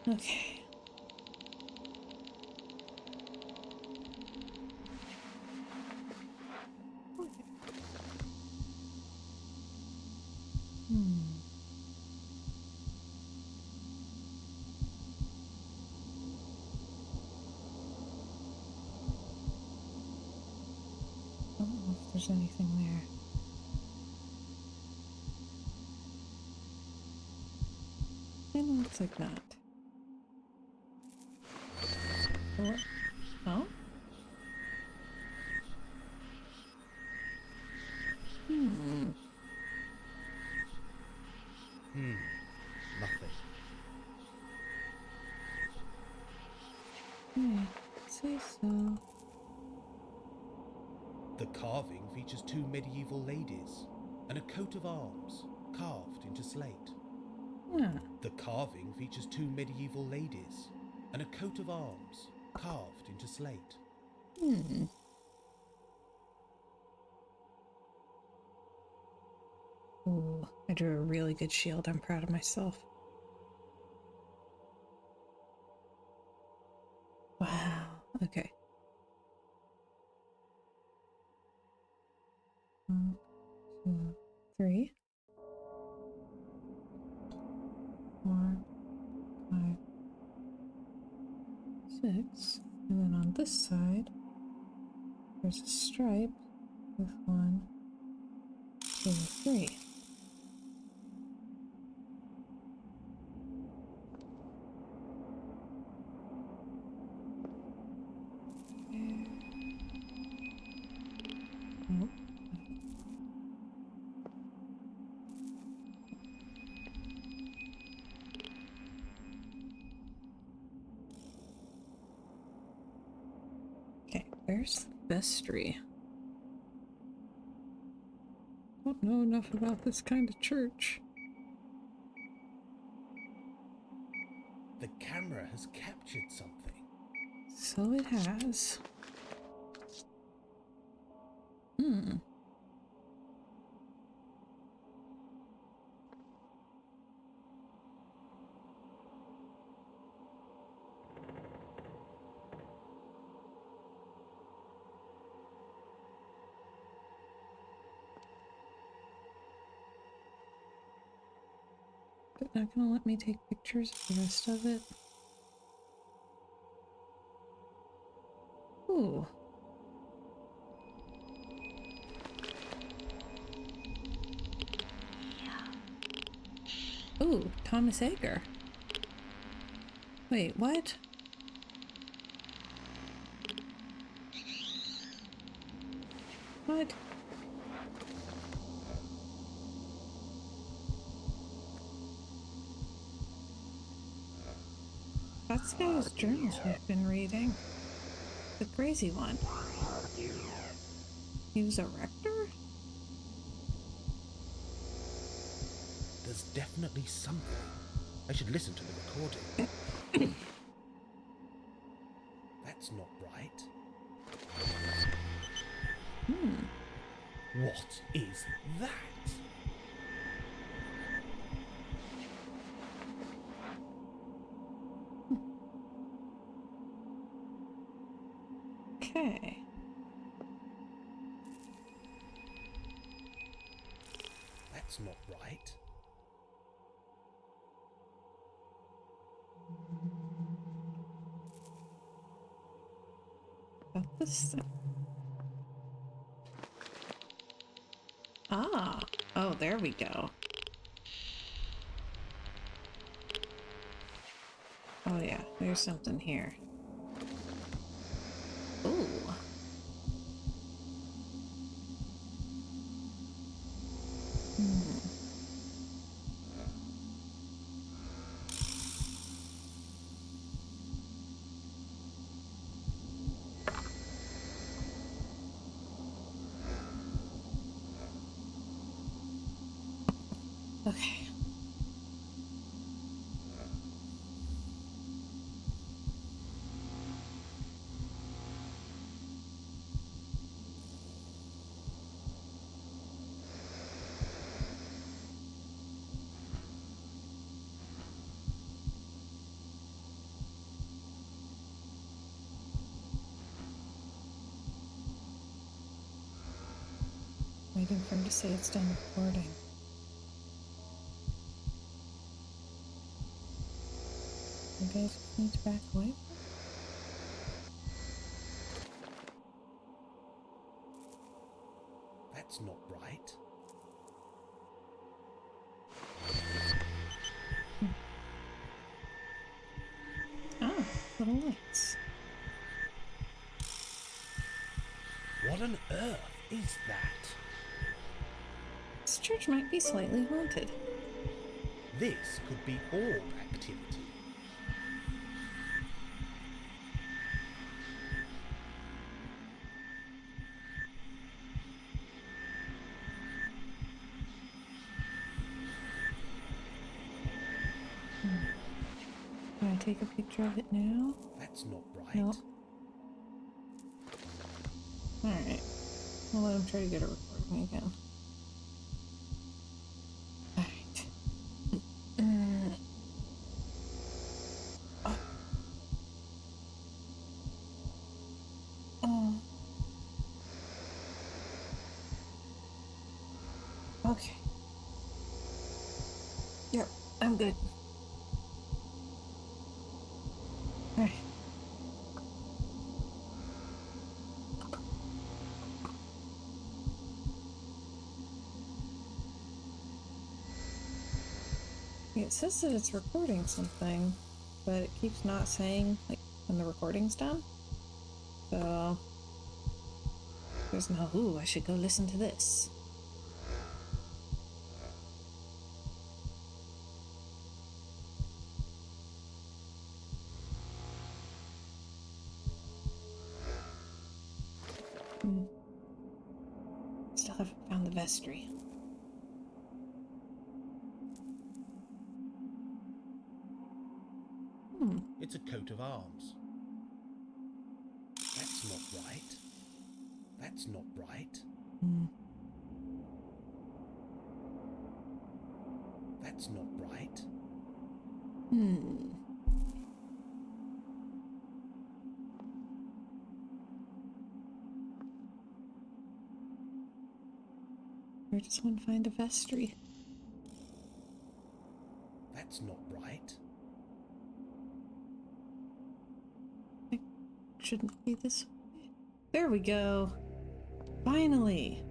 Okay. I don't know if there's anything there. Kinda looks like that. Or, oh? Nothing. Yeah, say so. The carving features two medieval ladies and a coat of arms carved into slate. Yeah. The carving features two medieval ladies and a coat of arms carved into slate. Ooh, I drew a really good shield. I'm proud of myself. Wow. Okay. 1, 2, 3, 4, 5, 6, and then on this side, there's a stripe with 1, 2, 3. Nope. Where's the vestry? Don't know enough about this kind of church. The camera has captured something. So it has. Hmm. But not gonna let me take pictures of the rest of it. Ooh. Ooh, Thomas Egger. Wait, what? What? That's the guy's journals we've been reading. The crazy one. He was a rector? There's definitely something. I should listen to the recording. That's not right. What is that? Okay. That's not right. About this thing. Ah. Oh, there we go. Oh yeah, there's something here. Ooh. Okay. Waiting for him to say it's done recording. You guys need to back away. That's not right. Ah, little lights. What on earth is that? This church might be slightly haunted. This could be orb activity. Can I take a picture of it now? That's not right. Nope. Alright. I'll let him try to get a recording again. Alright. Oh. Oh. Okay. Yep, I'm good. Alright. It says that it's recording something, but it keeps not saying, like, when the recording's done. So, there's no, ooh, I should go listen to this. vestry. It's a coat of arms. That's not right. That's not right. That's not right. Where does one find a vestry? That's not right. Shouldn't be this way. There we go. Finally.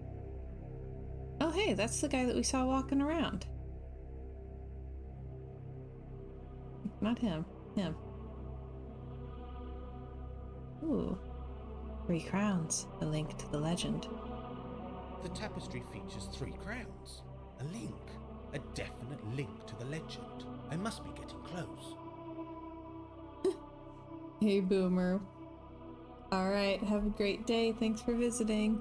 Oh, hey, that's the guy that we saw walking around. Not him. Him. Ooh. 3 crowns. A link to the legend. The tapestry features 3 crowns. A link. A definite link to the legend. I must be getting close. Hey, Boomer. Alright, have a great day. Thanks for visiting.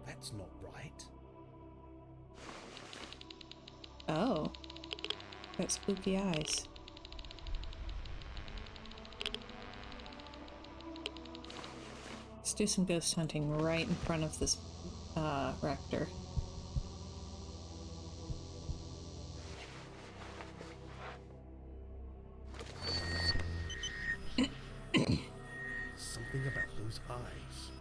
That's not right. Oh. Got spooky eyes. Let's do some ghost hunting right in front of this rector. Something about those eyes.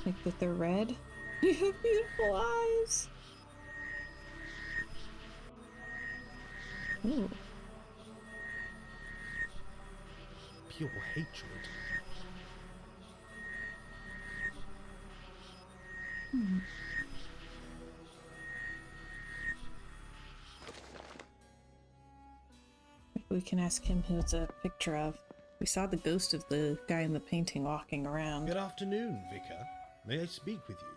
Like that they're red? You have beautiful eyes! Ooh. Pure hatred. We can ask him who it's a picture of. We saw the ghost of the guy in the painting walking around. Good afternoon, Vicar. May I speak with you?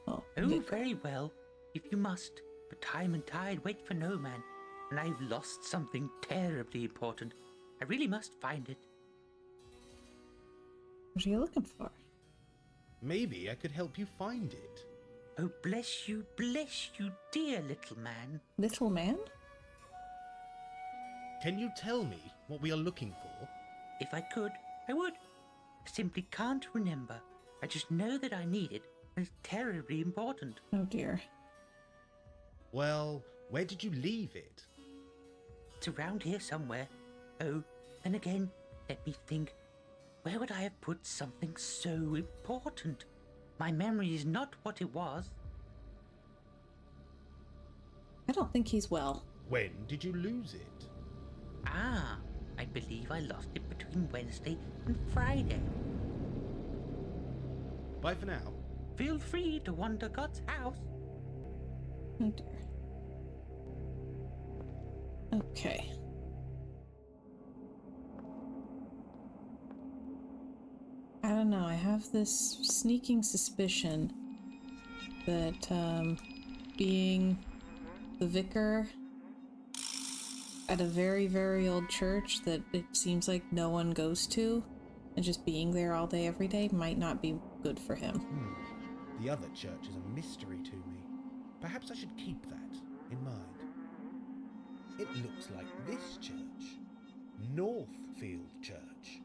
Oh, Oh, Vic- very well, if you must. But time and tide wait for no man, and I've lost something terribly important. I really must find it. What are you looking for? Maybe I could help you find it. Oh, bless you, dear little man. Little man? Can you tell me what we are looking for? If I could, I would. I simply can't remember. I just know that I need it, and it's terribly important. Oh dear. Well, where did you leave it? It's around here somewhere. Oh, and again, let me think. Where would I have put something so important? My memory is not what it was. I don't think he's well. When did you lose it? Ah, I believe I lost it between Wednesday and Friday. Bye for now. Feel free to wander God's house. Oh dear. Okay. I don't know, I have this sneaking suspicion that being the vicar at a very, very old church that it seems like no one goes to, and just being there all day every day might not be good for him. The other church is a mystery to me. Perhaps I should keep that in mind. It looks like this church. Northfield Church.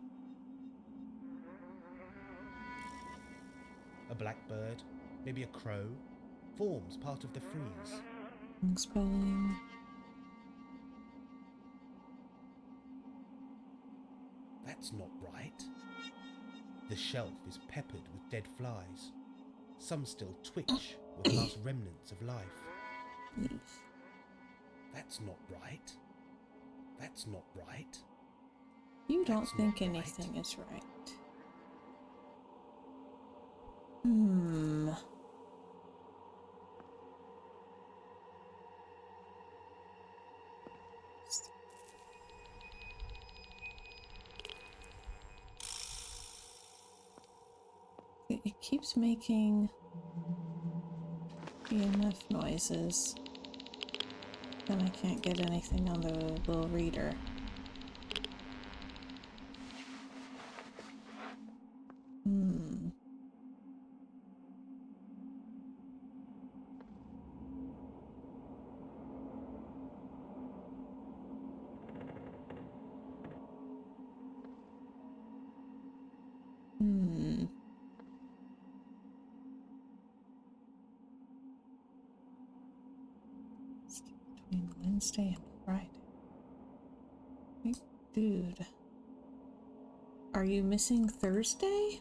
A blackbird, maybe a crow, forms part of the frieze. Wrong spelling. That's not right. The shelf is peppered with dead flies. Some still twitch with the last remnants of life. That's not right. That's not right. You don't That's think not right. anything is right. It keeps making EMF noises. Then I can't get anything on the little reader. Wednesday, and Friday. Hey, dude. Are you missing Thursday?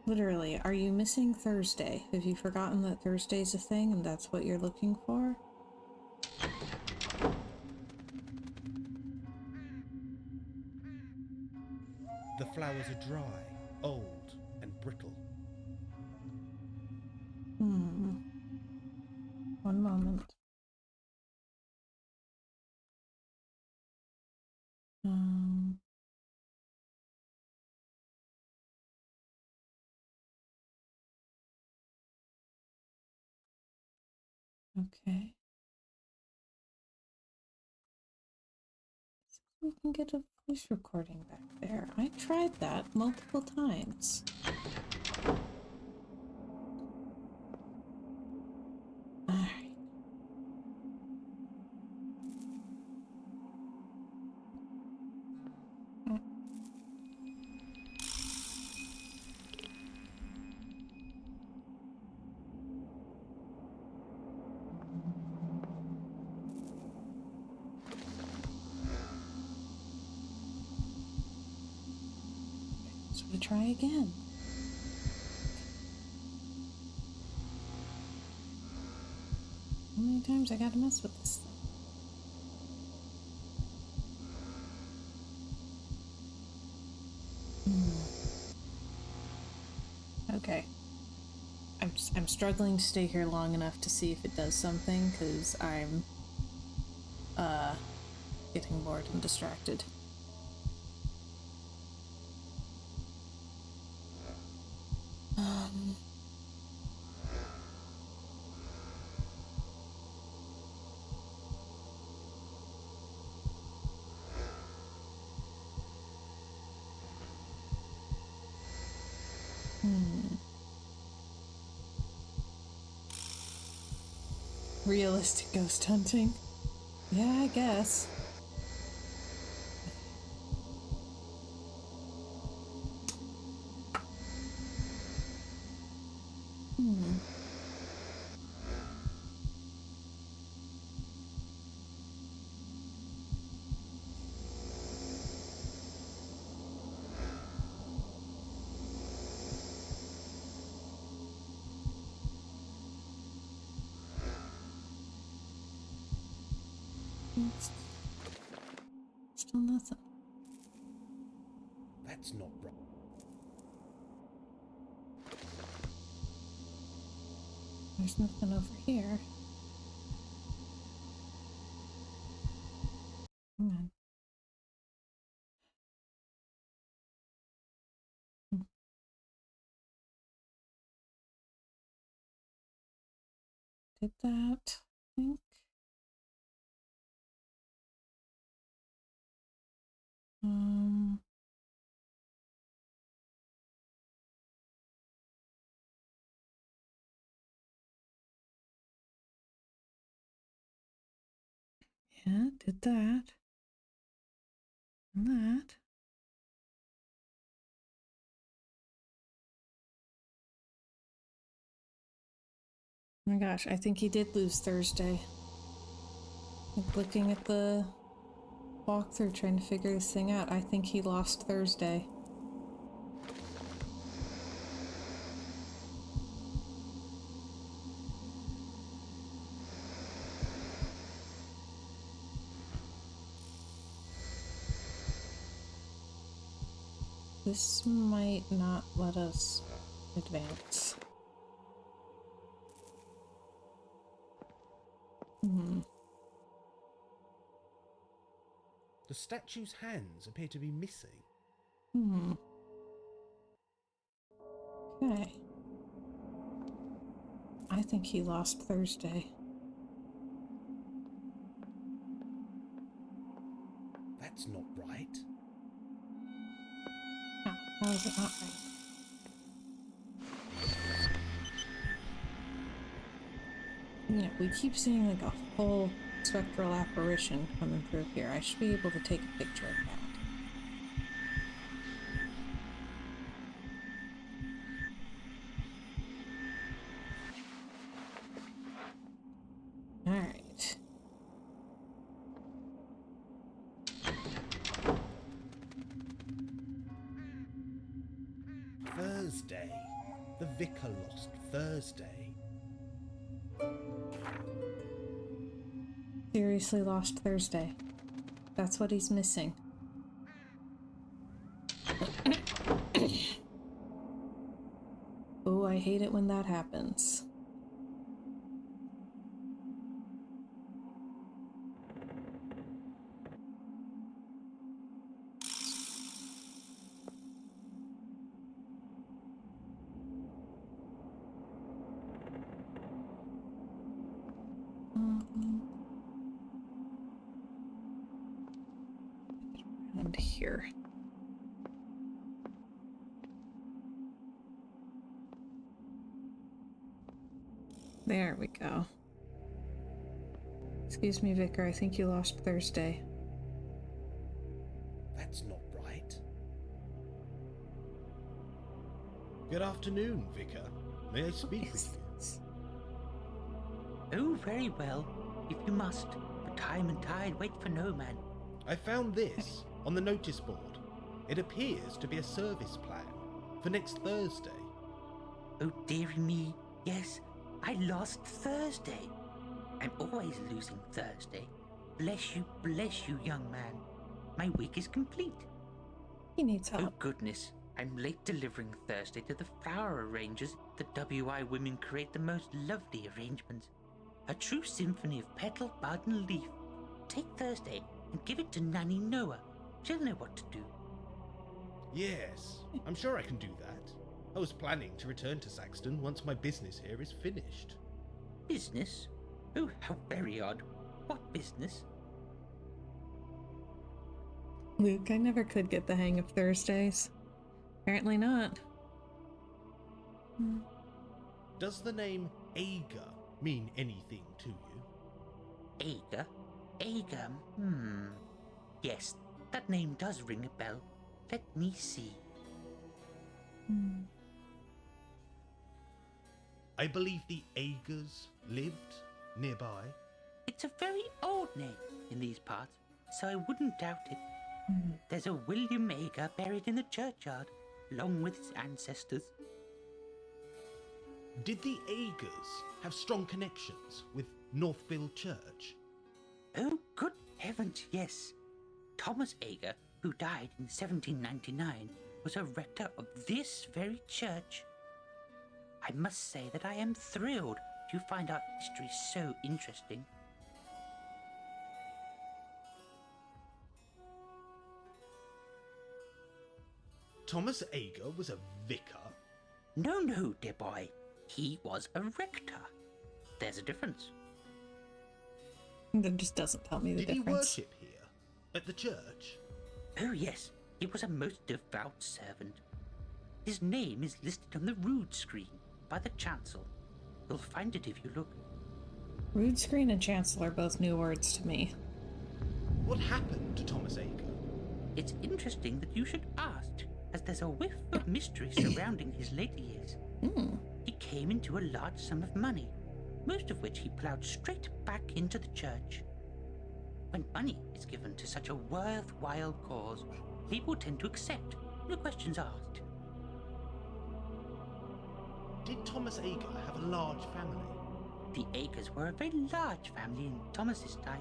Literally, are you missing Thursday? Have you forgotten that Thursday's a thing and that's what you're looking for? The flowers are dry, old, and brittle. One moment. Okay. We can get a voice recording back there. I tried that multiple times. Alright. So we try again. How many times I gotta mess with this thing? Okay. I'm struggling to stay here long enough to see if it does something, because I'm getting bored and distracted. Realistic ghost hunting? Yeah, I guess. Still nothing. That's not right. There's nothing over here. Hang on. Did that, I think. Yeah, did that. And that. Oh my gosh, I think he did lose Thursday. Like looking at the walkthrough trying to figure this thing out, I think he lost Thursday. This might not let us advance. The statue's hands appear to be missing. Okay. I think he lost Thursday. That's not right. How is it not right? Yeah, we keep seeing like a whole spectral apparition coming through here. I should be able to take a picture of that. Alright. The vicar lost Thursday. Seriously lost Thursday. That's what he's missing. Oh, I hate it when that happens. Around here. There we go. Excuse me, Vicar, I think you lost Thursday. That's not right. Good afternoon, Vicar. May I speak with you? Oh, very well, if you must. But time and tide wait for no man. I found this on the notice board. It appears to be a service plan for next Thursday. Oh, dearie me, yes, I lost Thursday. I'm always losing Thursday. Bless you, young man. My week is complete. He needs Oh, help. goodness. I'm late delivering Thursday to the flower arrangers. The WI women create the most lovely arrangements. A true symphony of petal, bud, and leaf. Take Thursday and give it to Nanny Noah. She'll know what to do. Yes, I'm sure I can do that. I was planning to return to Saxton once my business here is finished. Business? Oh, how very odd. What business? Luke, I never could get the hang of Thursdays. Apparently not. Does the name Ager mean anything to you? Ager? Ager? Yes, that name does ring a bell. Let me see. I believe the Agers lived nearby. It's a very old name in these parts, so I wouldn't doubt it. There's a William Ager buried in the churchyard, along with his ancestors. Did the Agers have strong connections with Northville Church? Oh, good heavens, yes. Thomas Ager, who died in 1799, was a rector of this very church. I must say that I am thrilled you find our history so interesting. Thomas Ager was a vicar? No, dear boy. He was a rector. There's a difference. That just doesn't tell me the Did he difference. worship here? At the church? Oh, yes. He was a most devout servant. His name is listed on the rood screen by the chancel. You'll find it if you look. Rood screen and chancel are both new words to me. What happened to Thomas Ager? It's interesting that you should ask, as there's a whiff of mystery surrounding his later years. He came into a large sum of money, most of which he ploughed straight back into the church. When money is given to such a worthwhile cause, people tend to accept, no questions asked. Did Thomas Ager have a large family? The Agers were a very large family in Thomas's time.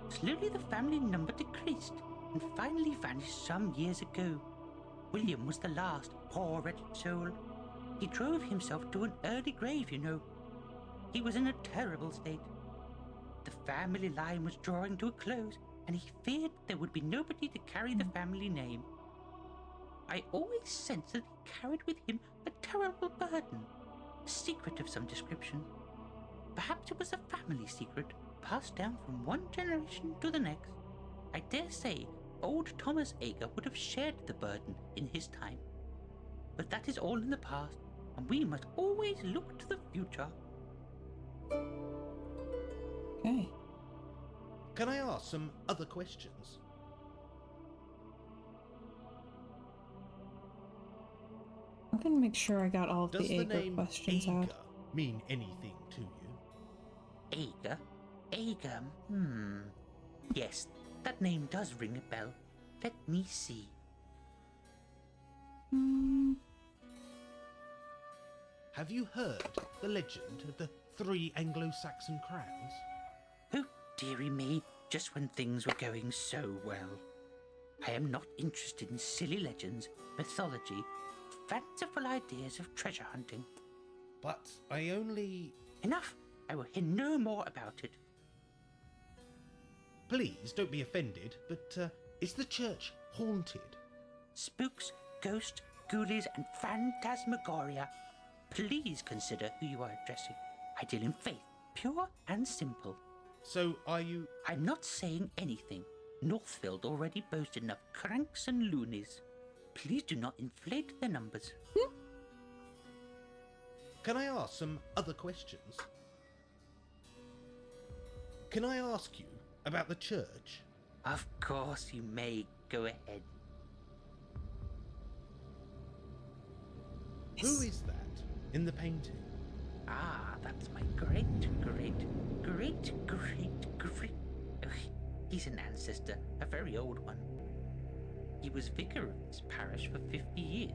Slowly the family number decreased and finally vanished some years ago. William was the last, poor wretched soul. He drove himself to an early grave, you know. He was in a terrible state. The family line was drawing to a close, and he feared there would be nobody to carry the family name. I always sensed that he carried with him a terrible burden, a secret of some description. Perhaps it was a family secret, passed down from one generation to the next. I dare say old Thomas Ager would have shared the burden in his time. But that is all in the past, and we must always look to the future. Okay. Can I ask some other questions? I'm gonna make sure I got all of Does the the Ager name questions Ager out. mean anything to you? Ager? Ager? Yes, that name does ring a bell. Let me see. have you heard the legend of the 3 Anglo-Saxon crowns? Oh, dearie me, just when things were going so well. I am not interested in silly legends, mythology, fanciful ideas of treasure hunting. But I only... Enough! I will hear no more about it. Please don't be offended, but is the church haunted? Spooks, ghosts, ghoulies, and phantasmagoria. Please consider who you are addressing. I deal in faith, pure and simple. So are you... I'm not saying anything. Northfield already boasts enough cranks and loonies. Please do not inflate their numbers. Can I ask some other questions? Can I ask you about the church? Of course you may. Go ahead. Who is that in the painting? Ah, that's my great. Ugh, he's an ancestor, a very old one. He was vicar of this parish for 50 years,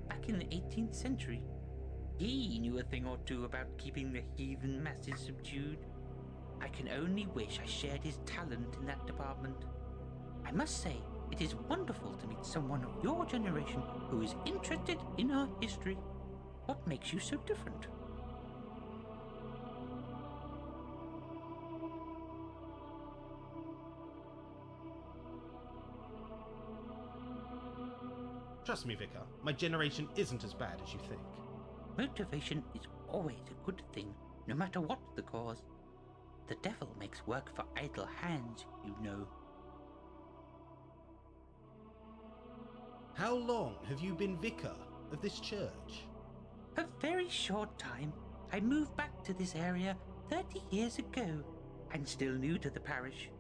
back in the 18th century. He knew a thing or two about keeping the heathen masses subdued. I can only wish I shared his talent in that department. I must say, it is wonderful to meet someone of your generation who is interested in our history. What makes you so different? Trust me, Vicar, my generation isn't as bad as you think. Motivation is always a good thing, no matter what the cause. The devil makes work for idle hands, you know. How long have you been vicar of this church? A very short time. I moved back to this area 30 years ago. I'm still new to the parish.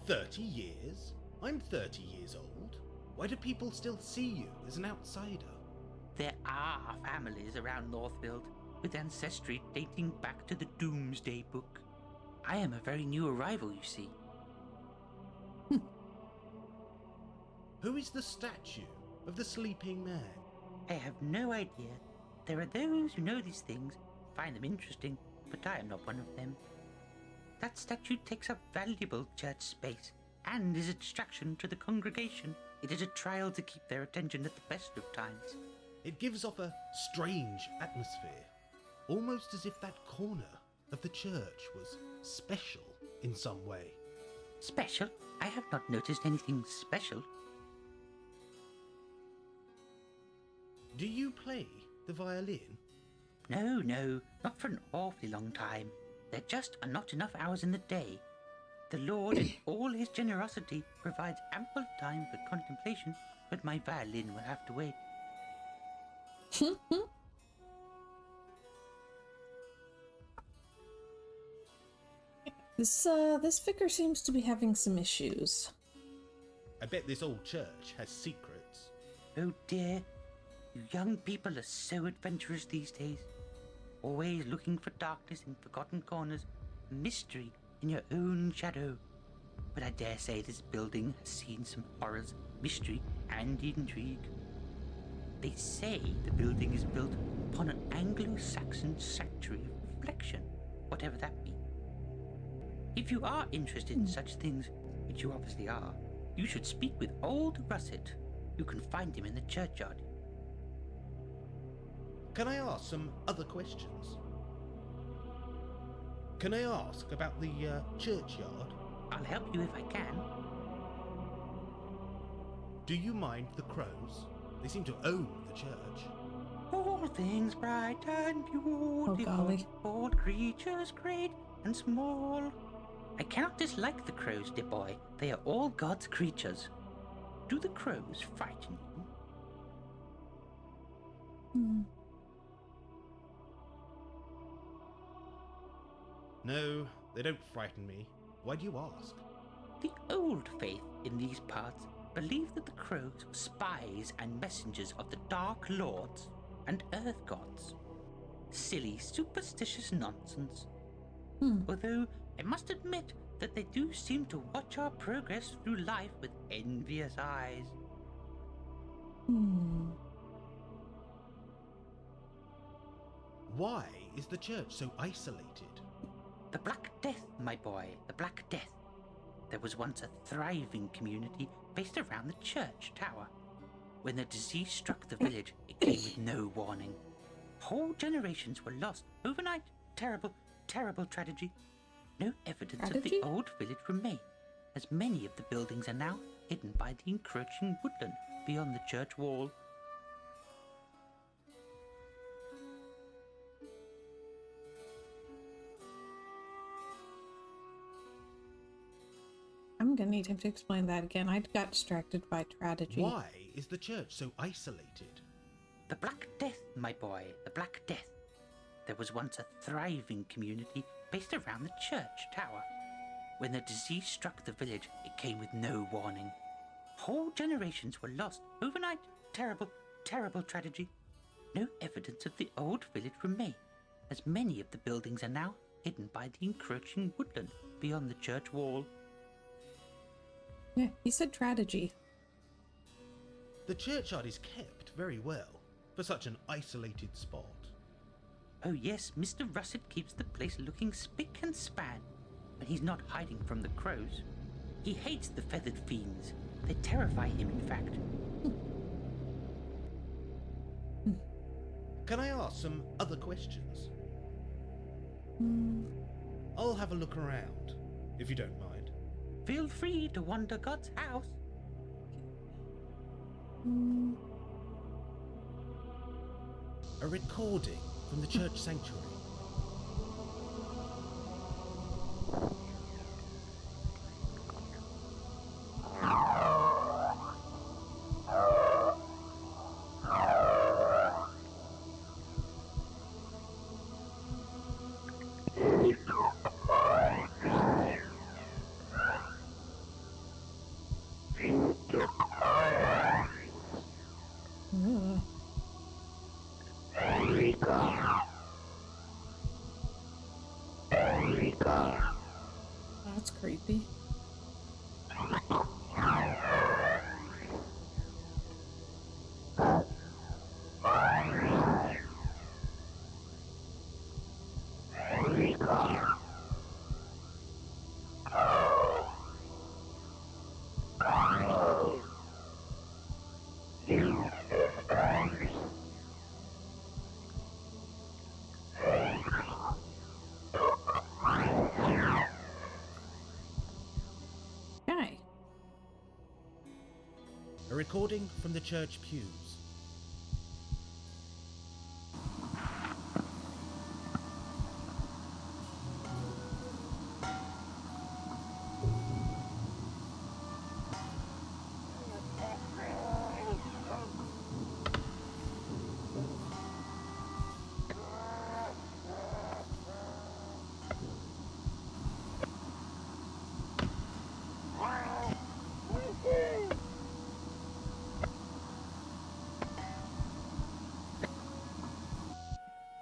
30 years? I'm 30 years old. Why do people still see you as an outsider? There are families around Northfield with ancestry dating back to the Doomsday Book. I am a very new arrival, you see. Who is the statue of the sleeping man? I have no idea. There are those who know these things, find them interesting, but I am not one of them. That statue takes up valuable church space and is a distraction to the congregation. It is a trial to keep their attention at the best of times. It gives off a strange atmosphere, almost as if that corner of the church was special in some way. Special? I have not noticed anything special. Do you play the violin? No, not for an awfully long time. There just are not enough hours in the day. The Lord, in all his generosity, provides ample time for contemplation, but my violin will have to wait. This vicar seems to be having some issues. I bet this old church has secrets. Oh dear, you young people are so adventurous these days. Always looking for darkness in forgotten corners, mystery in your own shadow. But I dare say this building has seen some horrors, mystery, and intrigue. They say the building is built upon an Anglo-Saxon sanctuary of reflection, whatever that be. If you are interested in such things, which you obviously are, you should speak with old Russet. You can find him in the churchyard. Can I ask some other questions? Can I ask about the churchyard? I'll help you if I can. Do you mind the crows? They seem to own the church. All things bright and Oh, beautiful, golly. all creatures great and small. I cannot dislike the crows, dear boy. They are all God's creatures. Do the crows frighten you? No, they don't frighten me. Why do you ask? The old faith in these parts believed that the crows were spies and messengers of the Dark Lords and Earth Gods. Silly, superstitious nonsense. Although I must admit that they do seem to watch our progress through life with envious eyes. Why is the church so isolated? The Black Death, my boy, the Black Death. There was once a thriving community based around the church tower. When the disease struck the village, it came with no warning. Whole generations were lost overnight. Terrible, terrible tragedy. No evidence of Tragedy? the old village remain, as many of the buildings are now hidden by the encroaching woodland beyond the church wall. I'm gonna need him to explain that again. I got distracted by tragedy. Why is the church so isolated? The Black Death, my boy, the Black Death. There was once a thriving community based around the church tower. When the disease struck the village, it came with no warning. Whole generations were lost overnight. Terrible, terrible tragedy. No evidence of the old village remain, as many of the buildings are now hidden by the encroaching woodland beyond the church wall. Yeah, he said tragedy. The churchyard is kept very well for such an isolated spot. Oh yes, Mr. Russet keeps the place looking spick and span, when he's not hiding from the crows. He hates the feathered fiends. They terrify him, in fact. Can I ask some other questions? I'll have a look around, if you don't mind. Feel free to wander God's house. A recording from the church sanctuary. Ugh. That's creepy. Guy. A recording from the church pews.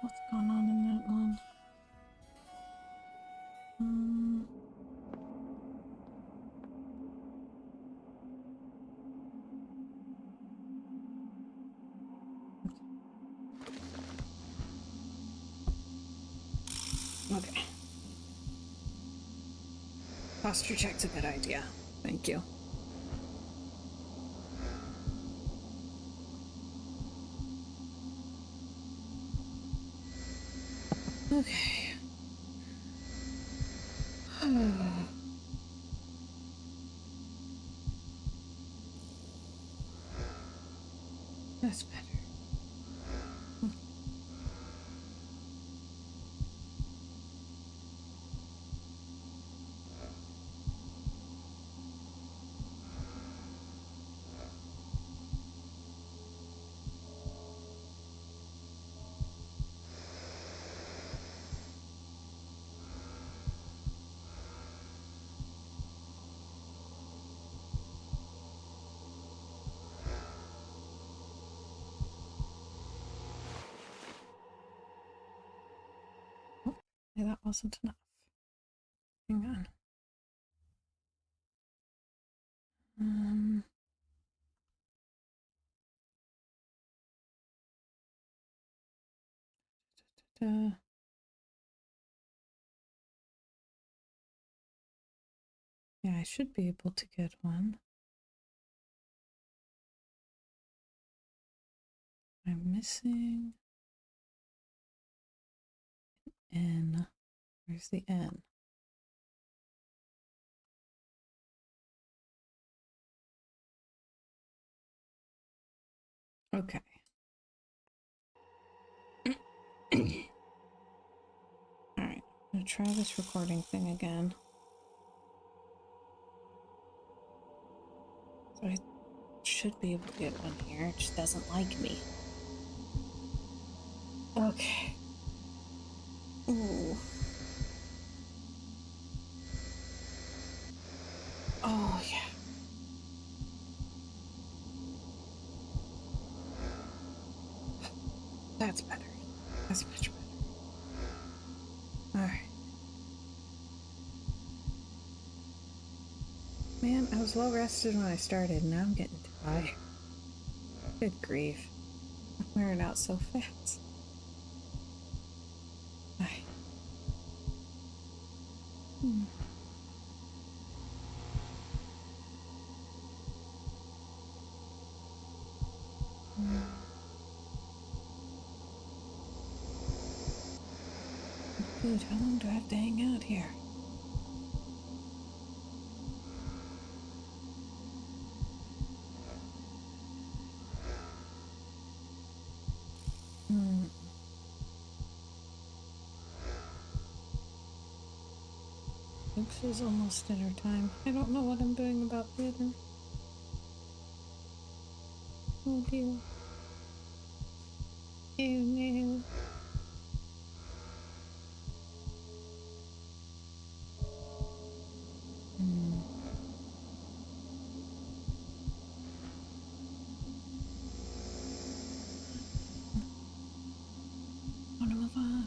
What's going on in that one? Okay. Posture check's a good idea. Thank you. Okay. That's better. Okay, that wasn't enough. Hang on. Yeah, I should be able to get one. I'm missing N. Where's the N? Okay. Alright, I'm gonna try this recording thing again. So I should be able to get one here. It just doesn't like me. Okay. Ooh. Oh, yeah. That's better. That's much better. Alright. Man, I was well rested when I started, and now I'm getting tired. Good grief. I'm wearing out so fast. Alright. Good, how long do I have to hang out here? Looks is almost dinner time. I don't know what I'm doing about dinner. Oh dear. Oh no. I wanna move on.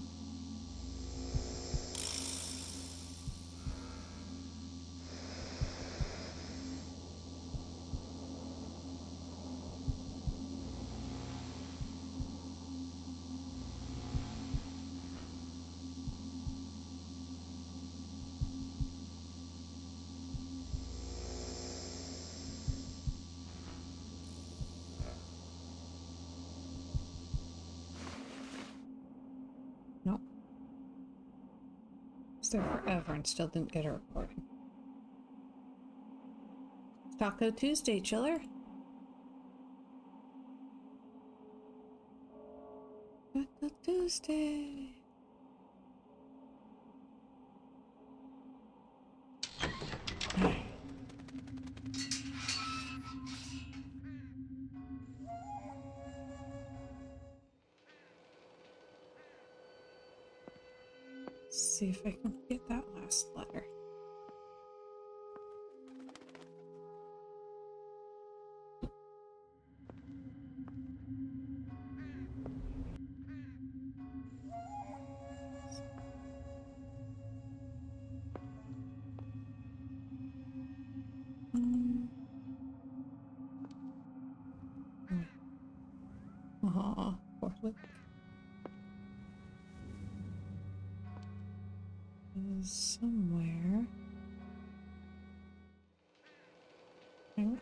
Nope. I was there forever and still didn't get a recording. Taco Tuesday, chiller. Taco Tuesday. Let's see if I can get that last letter. Aw, poor Luke. Is somewhere. Oh.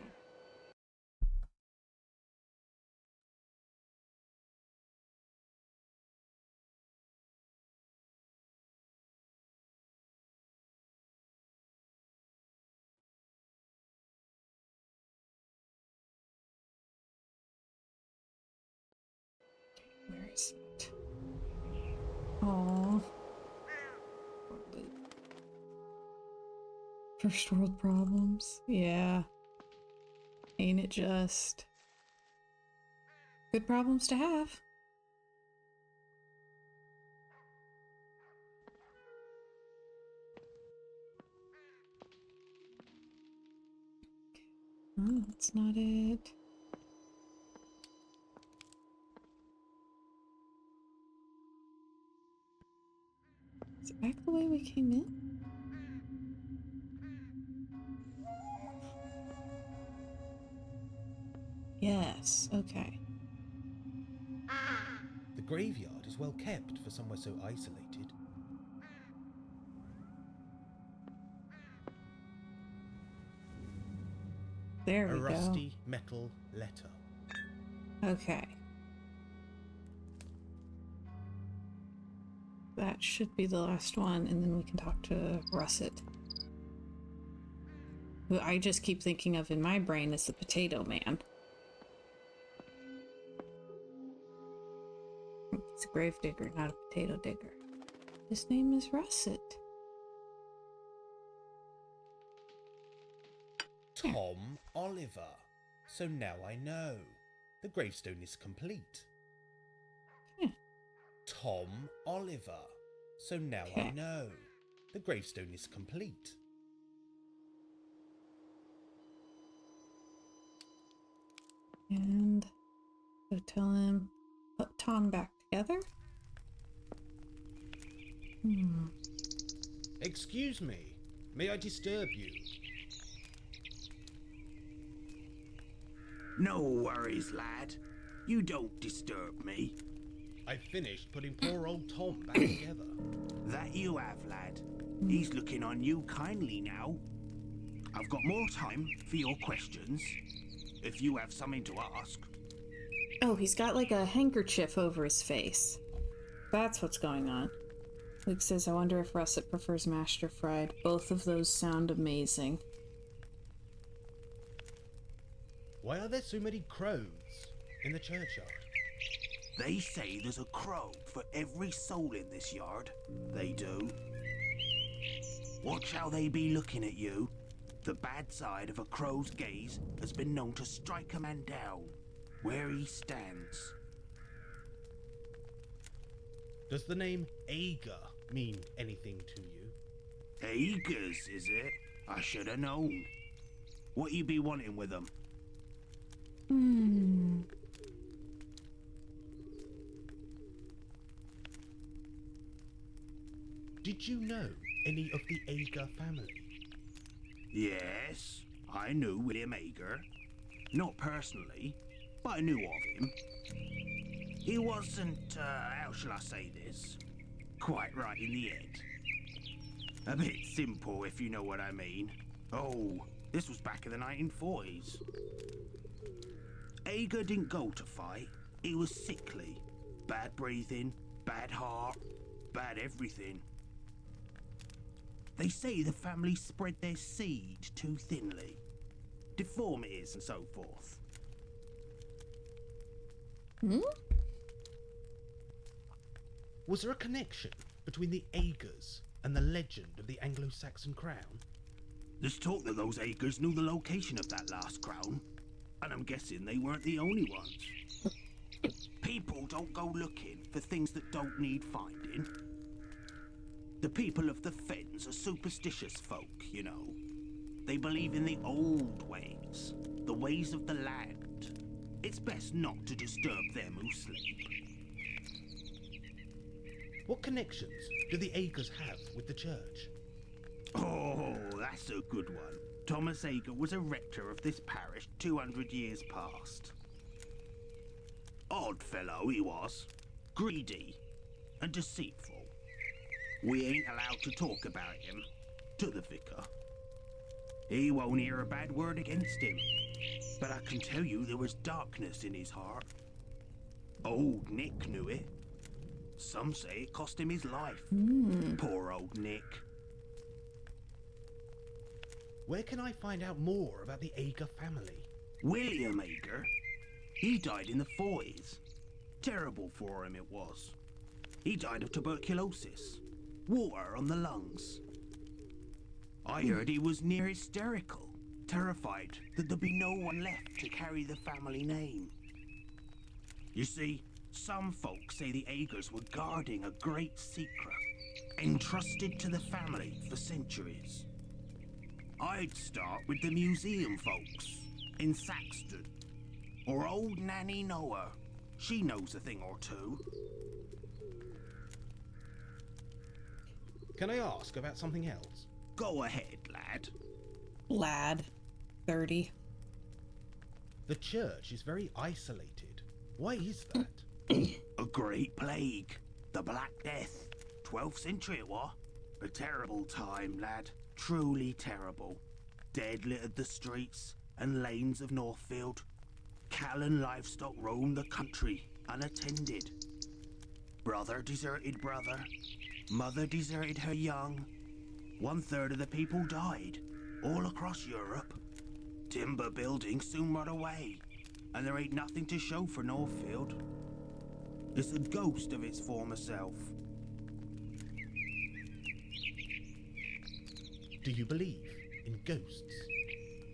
Where is it? Aw. First world problems. Yeah. Ain't it just? Good problems to have. Oh, that's not it. Is it back the way we came in? Yes, okay. The graveyard is was well kept for somewhere so isolated. There A we go. rusty metal letter. Okay. That should be the last one, and then we can talk to Russet, who I just keep thinking of in my brain as the Potato Man. It's a grave digger, not a potato digger. His name is Russet. Tom Oliver. So now I know. The gravestone is complete. Yeah. Tom Oliver. So now I know. The gravestone is complete. And so tell him, put Tom back together. Excuse me. May I disturb you? No worries, lad. You don't disturb me. I've finished putting poor old Tom back together. That you have, lad. He's looking on you kindly now. I've got more time for your questions, if you have something to ask. Oh, he's got like a handkerchief over his face. That's what's going on. Luke says, I wonder if Russet prefers mashed or fried. Both of those sound amazing. Why are there so many crows in the churchyard? They say there's a crow for every soul in this yard. They do. Watch how they be looking at you. The bad side of a crow's gaze has been known to strike a man down where he stands. Does the name Ager mean anything to you? Agers, is it? I should have known. What you be wanting with them? Did you know any of the Ager family? Yes, I knew William Ager. Not personally, but I knew of him. He wasn't, how shall I say this? Quite right in the head. A bit simple, if you know what I mean. Oh, this was back in the 1940s. Ager didn't go to fight. He was sickly. Bad breathing, bad heart, bad everything. They say the family spread their seed too thinly. Deformities and so forth. Was there a connection between the Agers and the legend of the Anglo-Saxon crown? There's talk that those Agers knew the location of that last crown, and I'm guessing they weren't the only ones. People don't go looking for things that don't need finding. The people of the Fens are superstitious folk, you know. They believe in the old ways, the ways of the land. It's best not to disturb them who sleep. What connections do the Agers have with the church? Oh, that's a good one. Thomas Ager was a rector of this parish 200 years past. Odd fellow he was. Greedy and deceitful. We ain't allowed to talk about him to the vicar. He won't hear a bad word against him. But I can tell you there was darkness in his heart. Old Nick knew it. Some say it cost him his life. Poor old Nick. Where can I find out more about the Ager family? William Ager. He died in the 40s. Terrible for him it was. He died of tuberculosis. Water on the lungs. I heard he was near hysterical, terrified that there'd be no one left to carry the family name. You see, some folks say the Agers were guarding a great secret, entrusted to the family for centuries. I'd start with the museum folks in Saxton, or old Nanny Noah. She knows a thing or two. Can I ask about something else? Go ahead, lad. Lad. 30. The church is very isolated. Why is that? A great plague. The Black Death. 12th century it was. A terrible time, lad. Truly terrible. Dead littered the streets and lanes of Northfield. Cattle and livestock roamed the country, unattended. Brother deserted brother. Mother deserted her young. 1/3 of the people died, all across Europe. Timber buildings soon rot away, and there ain't nothing to show for Northfield. It's a ghost of its former self. Do you believe in ghosts?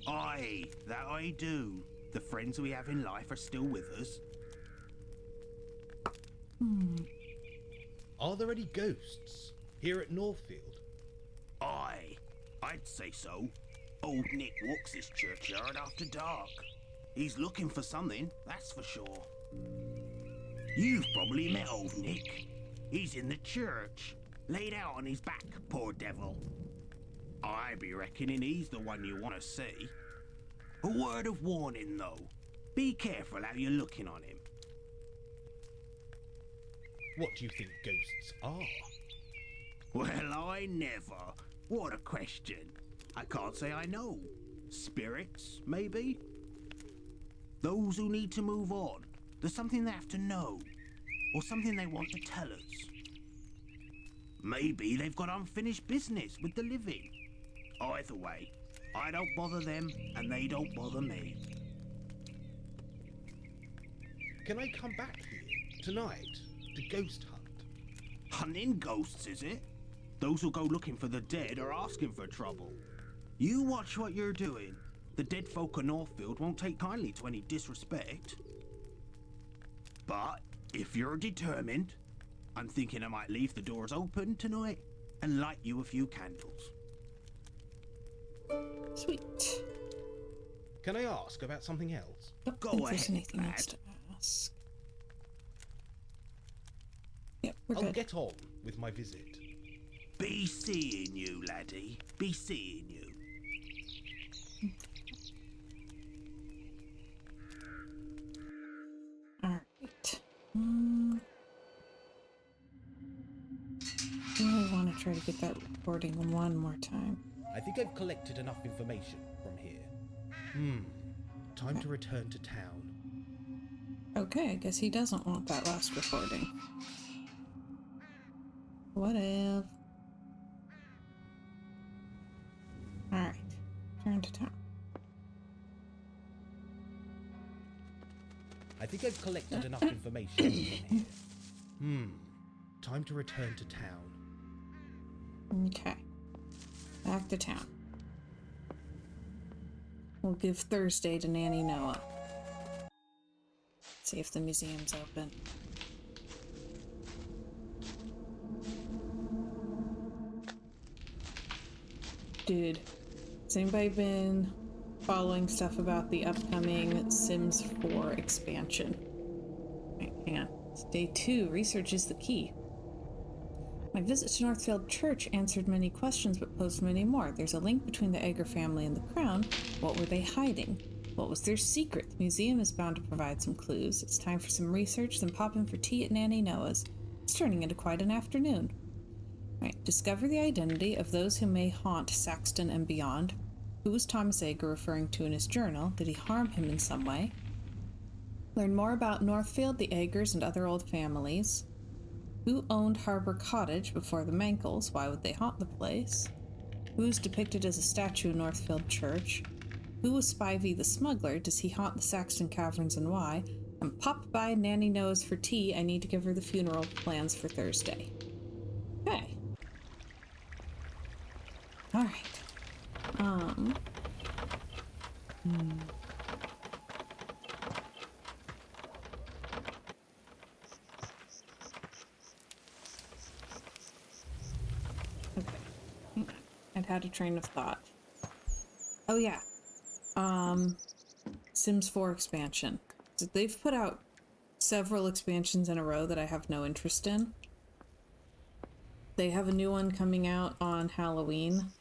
Aye, that I do. The friends we have in life are still with us. Are there any ghosts here at Northfield? Aye, I'd say so. Old Nick walks this churchyard after dark. He's looking for something, that's for sure. You've probably met old Nick. He's in the church, laid out on his back, poor devil. I be reckoning he's the one you want to see. A word of warning, though. Be careful how you're looking on him. What do you think ghosts are? Well, I never. What a question. I can't say I know. Spirits, maybe? Those who need to move on. There's something they have to know. Or something they want to tell us. Maybe they've got unfinished business with the living. Either way, I don't bother them and they don't bother me. Can I come back here tonight to ghost hunt? Hunting ghosts, is it? Those who go looking for the dead are asking for trouble. You watch what you're doing. The dead folk of Northfield won't take kindly to any disrespect. But if you're determined, I'm thinking I might leave the doors open tonight and light you a few candles. Sweet. Can I ask about something else? Don't Go think there's ahead, anything else lad. to ask. Yep, we're I'll good. get on with my visit. Be seeing you, laddie. Be seeing you. Alright. I want to try to get that recording one more time. I think I've collected enough information from here. Time to return to town. Okay, I guess he doesn't want that last recording. Whatever. Alright, turn to town. I think I've collected enough information from here. Time to return to town. Okay. Back to town. We'll give Thursday to Nanny Noah. See if the museum's open. Dude, has anybody been following stuff about the upcoming Sims 4 expansion? Wait, hang on. It's day 2. Research is the key. My visit to Northfield Church answered many questions but posed many more. There's a link between the Egger family and the Crown. What were they hiding? What was their secret? The museum is bound to provide some clues. It's time for some research, then pop in for tea at Nanny Noah's. It's turning into quite an afternoon. Right, discover the identity of those who may haunt Saxton and beyond. Who was Thomas Egger referring to in his journal? Did he harm him in some way? Learn more about Northfield, the Eggers, and other old families. Who owned Harbor Cottage before the Mankles? Why would they haunt the place? Who is depicted as a statue in Northfield Church? Who was Spivey the smuggler? Does he haunt the Saxton Caverns and why? And pop by Nanny Noah's for tea. I need to give her the funeral plans for Thursday. Okay. Alright. Okay. I'd had a train of thought. Oh yeah. Sims 4 expansion. So they've put out several expansions in a row that I have no interest in. They have a new one coming out on Halloween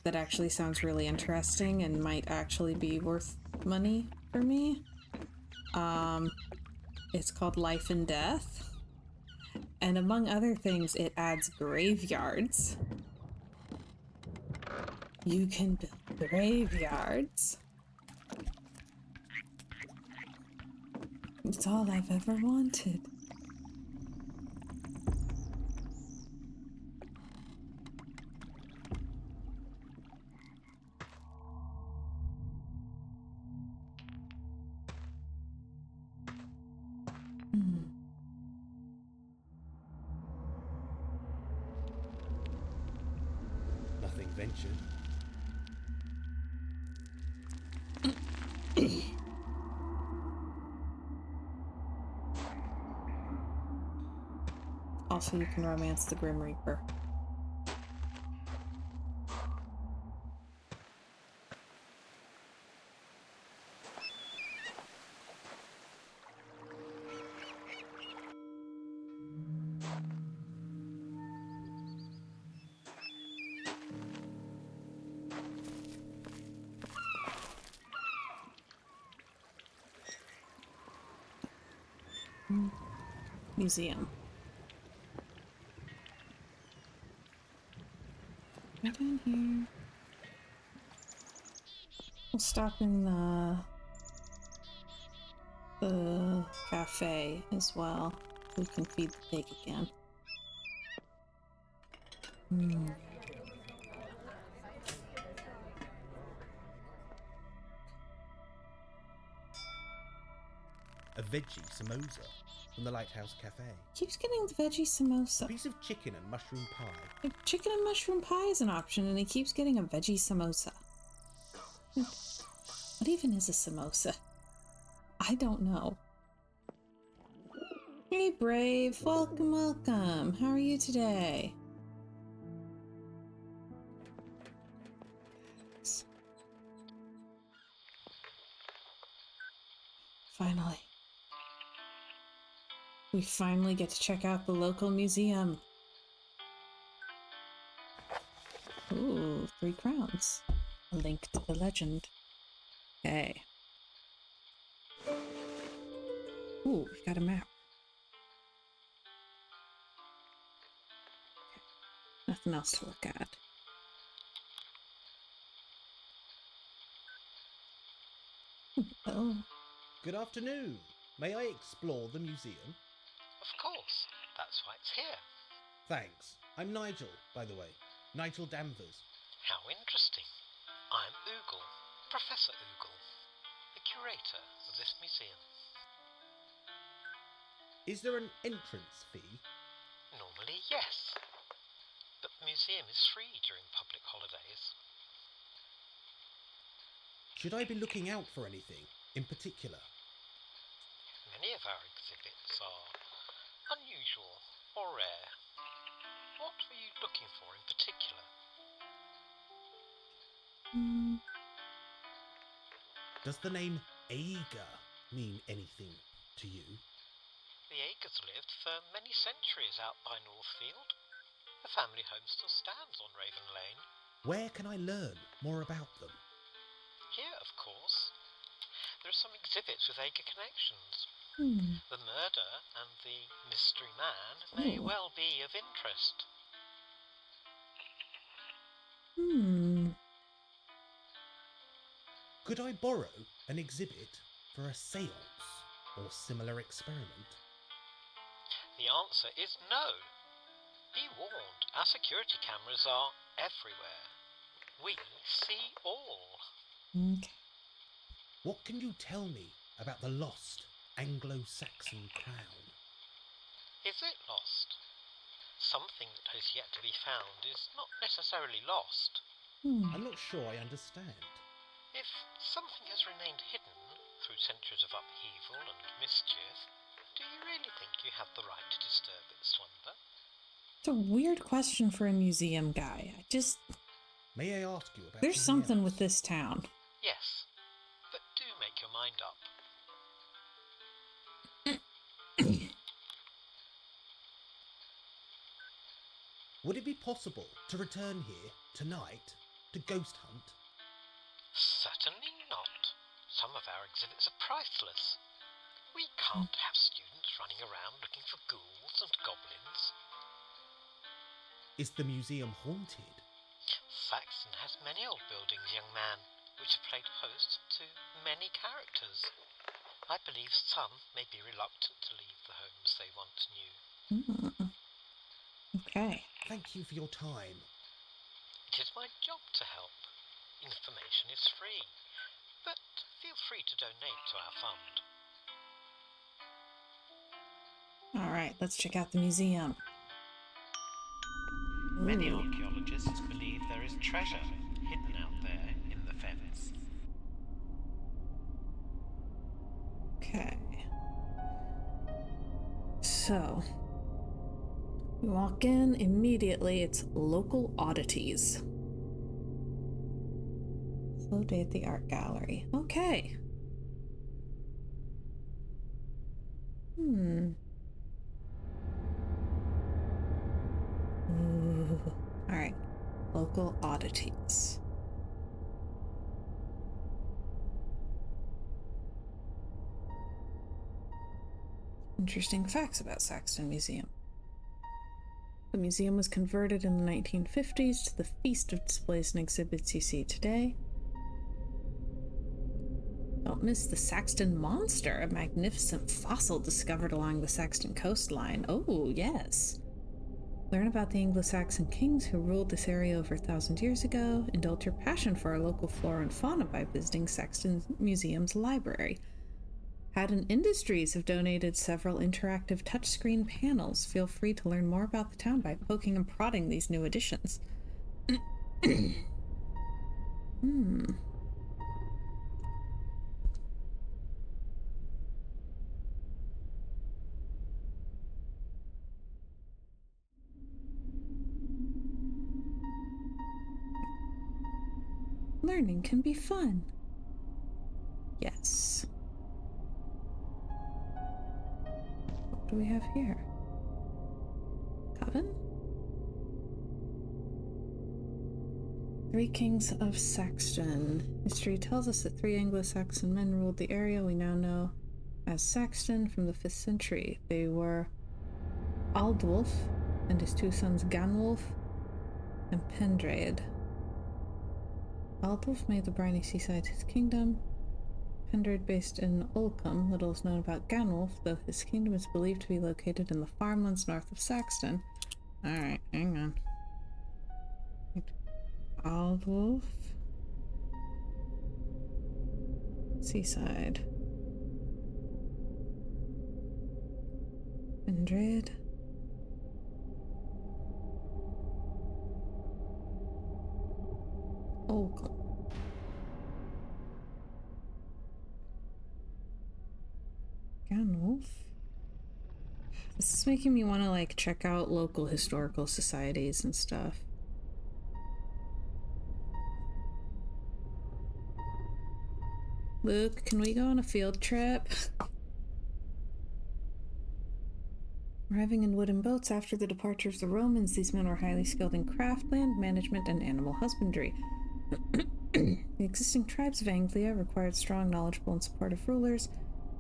that actually sounds really interesting and might actually be worth money for me. It's called Life and Death. And among other things, it adds graveyards. You can build graveyards. It's all I've ever wanted. Nothing ventured. Also, you can romance the Grim Reaper. Museum. Right in here. We'll stop in the cafe as well. We can feed the pig again. A veggie samosa from the Lighthouse Cafe. Keeps getting the veggie samosa. A piece of chicken and mushroom pie. Chicken and mushroom pie is an option, and he keeps getting a veggie samosa. What even is a samosa? I don't know. Hey, Brave. Welcome, welcome. How are you today? Finally. We finally get to check out the local museum. Ooh, 3 crowns. A link to the legend. Okay. Ooh, we've got a map. Nothing else to look at. Oh. Good afternoon. May I explore the museum? Of course. That's why it's here. Thanks. I'm Nigel, by the way. Nigel Danvers. How interesting. I'm Oogle, Professor Oogle, the curator of this museum. Is there an entrance fee? Normally, yes. But the museum is free during public holidays. Should I be looking out for anything in particular? Many of our exhibits are unusual or rare. What were you looking for in particular? Does the name Aeger mean anything to you? The Aegers lived for many centuries out by Northfield. The family home still stands on Raven Lane. Where can I learn more about them? Here, of course. There are some exhibits with Aeger connections. The murder and the mystery man may well be of interest. Could I borrow an exhibit for a séance or similar experiment? The answer is no. Be warned, our security cameras are everywhere. We see all. Okay. What can you tell me about the lost Anglo-Saxon crown? Is it lost? Something that has yet to be found is not necessarily lost. I'm not sure I understand. If something has remained hidden through centuries of upheaval and mischief, do you really think you have the right to disturb its slumber? It's a weird question for a museum guy. May I ask you about There's something else? with this town. Yes, but do make your mind up. Would it be possible to return here tonight to ghost hunt? Certainly not. Some of our exhibits are priceless. We can't have students running around looking for ghouls and goblins. Is the museum haunted? Saxton has many old buildings, young man, which have played host to many characters. I believe some may be reluctant to leave the homes they once knew. Okay. Thank you for your time. It is my job to help. Information is free, but feel free to donate to our fund. Alright, let's check out the museum. Many Ooh. archaeologists believe there is treasure hidden out there in the fens. Okay. So, we walk in immediately. It's local oddities. Slow day at the art gallery. Okay. Ooh. All right. Local oddities. Interesting facts about Saxton Museum. The museum was converted in the 1950s to the feast of displays and exhibits you see today. Don't miss the Saxton Monster, a magnificent fossil discovered along the Saxton coastline. Oh, yes. Learn about the Anglo-Saxon kings who ruled this area over 1,000 years ago. Indulge your passion for our local flora and fauna by visiting Saxton Museum's library. Haddon Industries have donated several interactive touchscreen panels. Feel free to learn more about the town by poking and prodding these new additions. Learning can be fun. Yes. What do we have here? Coven? Three kings of Saxton. History tells us that 3 Anglo-Saxon men ruled the area we now know as Saxton from the 5th century. They were Aldwulf and his 2 sons Ganwulf and Pendraed. Aldwulf made the briny seaside his kingdom. Pendraed based in Olcombe. Little is known about Ganwulf, though his kingdom is believed to be located in the farmlands north of Saxton. Alright, hang on. Aldwulf. Seaside. Pendraed. Olcombe. Ganwulf. This is making me want to like check out local historical societies and stuff. Luke, can we go on a field trip? Arriving in wooden boats after the departure of the Romans, these men were highly skilled in craft, land management, and animal husbandry. The existing tribes of Anglia required strong, knowledgeable, and supportive rulers,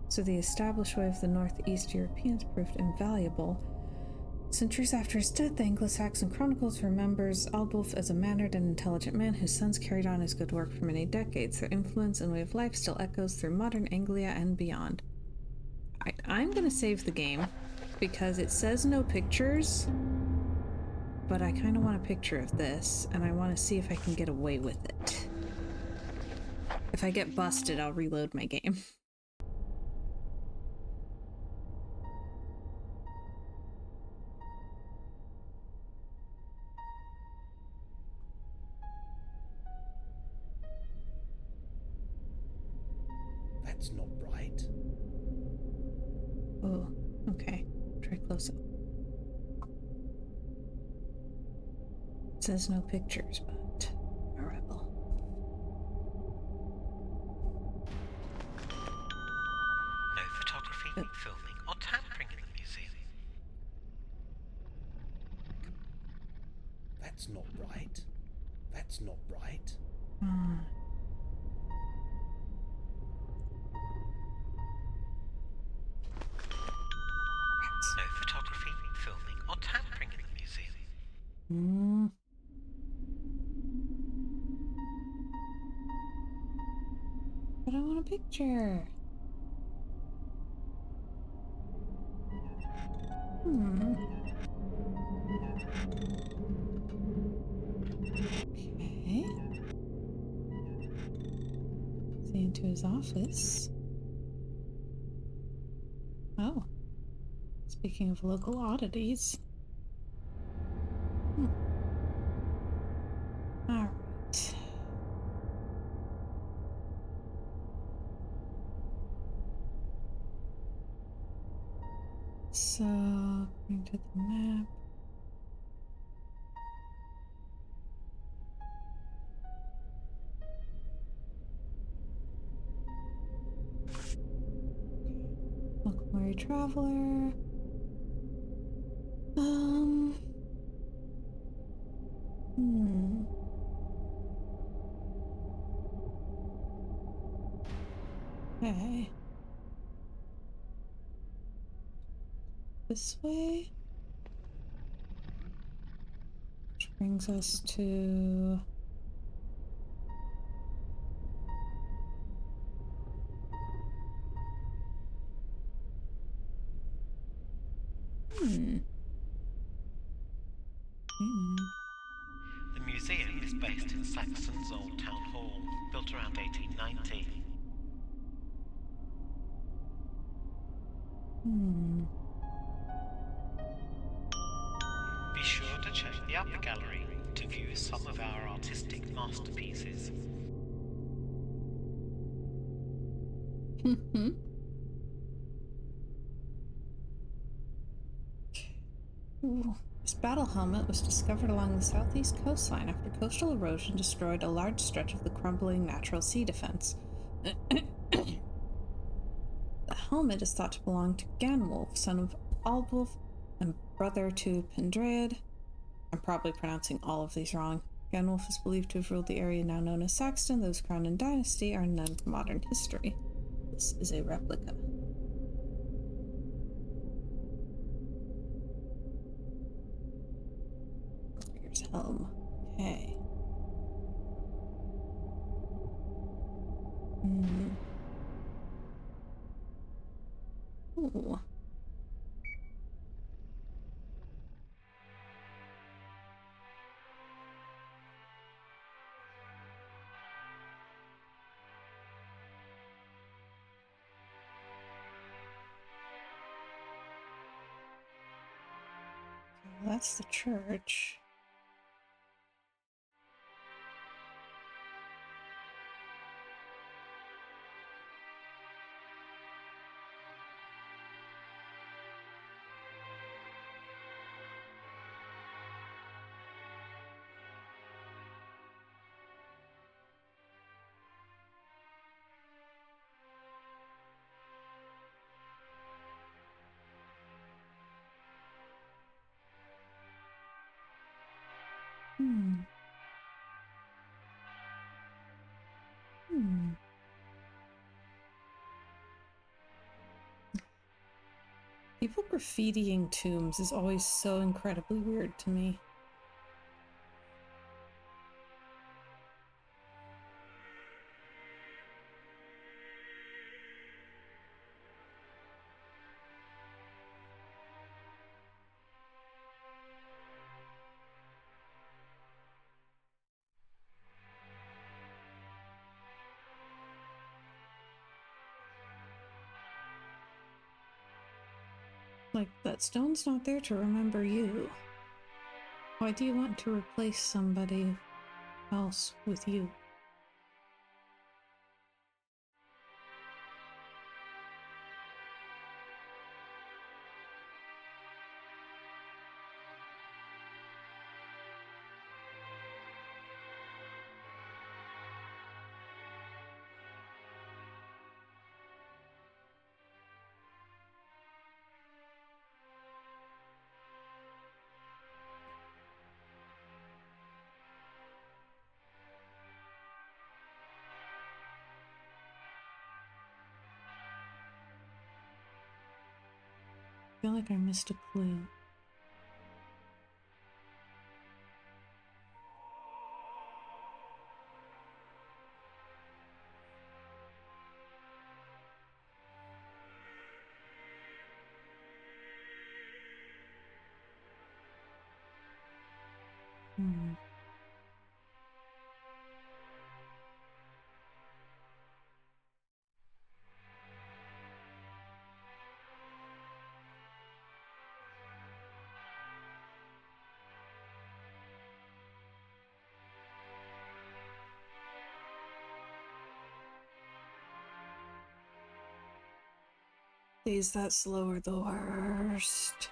so the established way of the Northeast Europeans proved invaluable. Centuries after his death, the Anglo-Saxon Chronicles remembers Aldwulf as a mannered and intelligent man whose sons carried on his good work for many decades. Their influence and way of life still echoes through modern Anglia and beyond. I'm gonna save the game, because it says no pictures, but I kind of want a picture of this, and I want to see if I can get away with it. If I get busted, I'll reload my game. That's not right. Oh, okay. Try close up. It says no pictures, but a rebel. No photography, filming, or tampering in the museum. That's not right. That's not right. Hmm. But I want a picture. Hmm. Okay. See into his office. Oh. Speaking of local oddities. Hmm. Alright. So, according to the map. Local Murray Traveler. Hmm. Okay. This way. Which brings us to... Hmm. The museum is based in Saxon's Old Town Hall, built around 1890. Hmm. Be sure to check the upper gallery to view some of our artistic masterpieces. Hmm. Ooh. This battle helmet was discovered along the southeast coastline after coastal erosion destroyed a large stretch of the crumbling natural sea defense. The helmet is thought to belong to Ganwulf, son of Aldwulf and brother to Pendread. I'm probably pronouncing all of these wrong. Ganwulf is believed to have ruled the area now known as Saxton. Those crowned in dynasty are known from modern history. This is a replica. Here's helm. Okay. Ooh. Well, that's the church. People graffitiing tombs is always so incredibly weird to me. Like, that stone's not there to remember you. Why do you want to replace somebody else with you? I feel like I missed a clue. Hmm. Days that slow are the worst.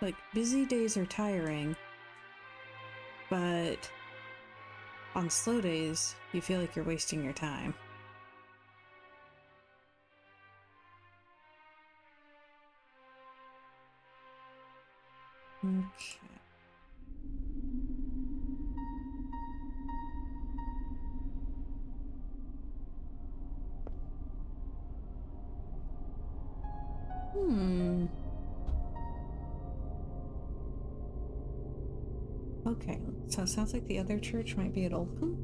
Like, busy days are tiring, but on slow days, you feel like you're wasting your time. Okay. Okay, so it sounds like the other church might be at Oldcombe.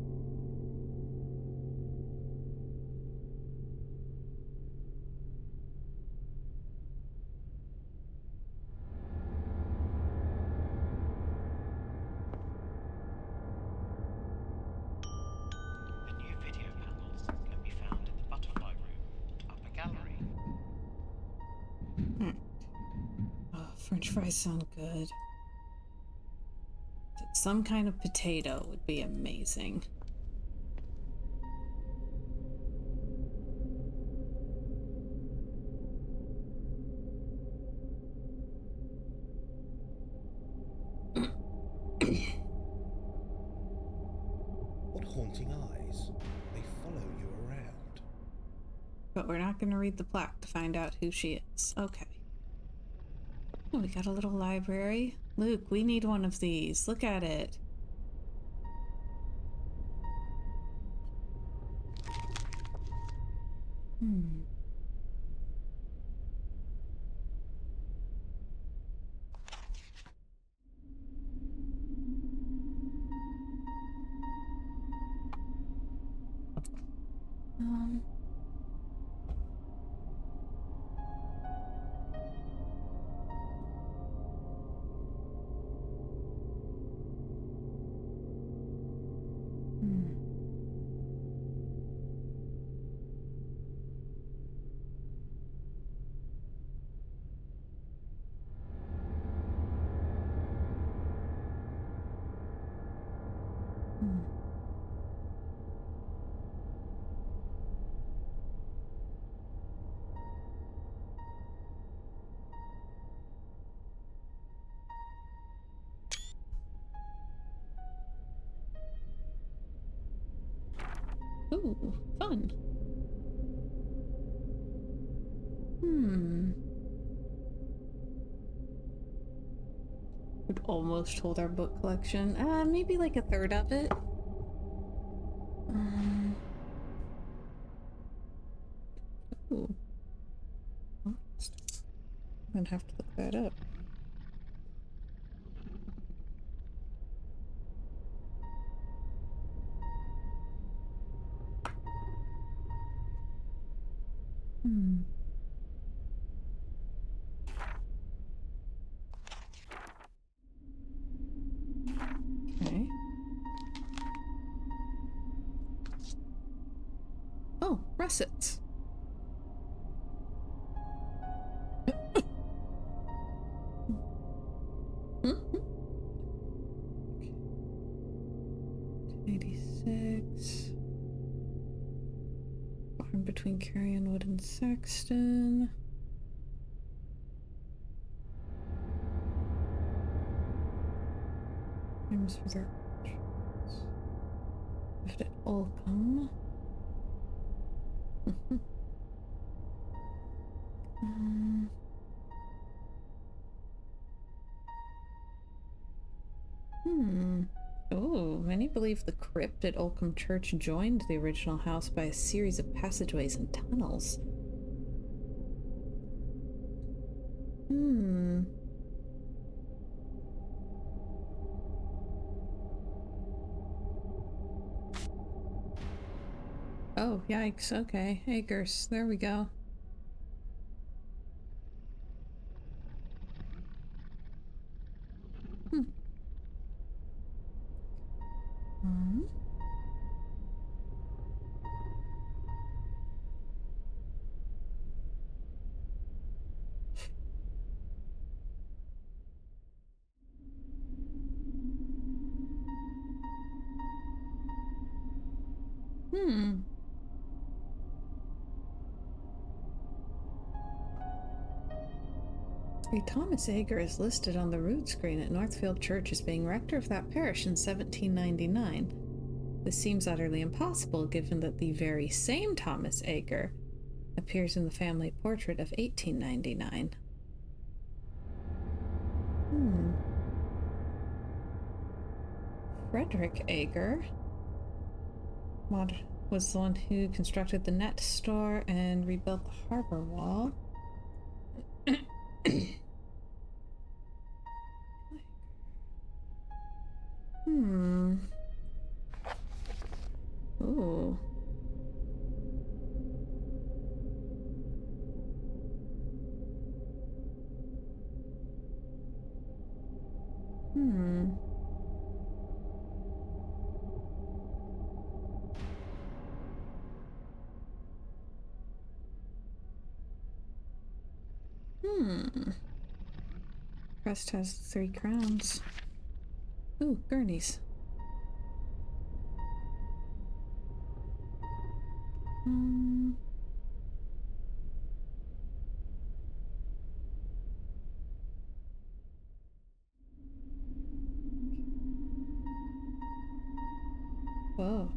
The new video panels can be found in the butterfly room and upper gallery. Oh, French fries sound good. Some kind of potato would be amazing. What haunting eyes? They follow you around. But we're not going to read the plaque to find out who she is. Okay. Oh, we got a little library. Luke, we need one of these. Look at it. Um, Ooh, fun. Would almost hold our book collection. Maybe like a third of it. Ooh. I'm gonna have to look that up. Okay. Oh, russets. Okay. 86. Born between Carrionwood and Saxton. Names for their lived at Oldcombe. Oh, many believe the crypt at Oldcombe Church joined the original house by a series of passageways and tunnels. Oh, yikes. Okay. Acres. There we go. Hmm. A Thomas Ager is listed on the rood screen at Northfield Church as being rector of that parish in 1799. This seems utterly impossible given that the very same Thomas Ager appears in the family portrait of 1899. Frederick Ager was the one who constructed the net store and rebuilt the harbor wall. Ooh. Crest has 3 crowns. Ooh, gurneys. Whoa.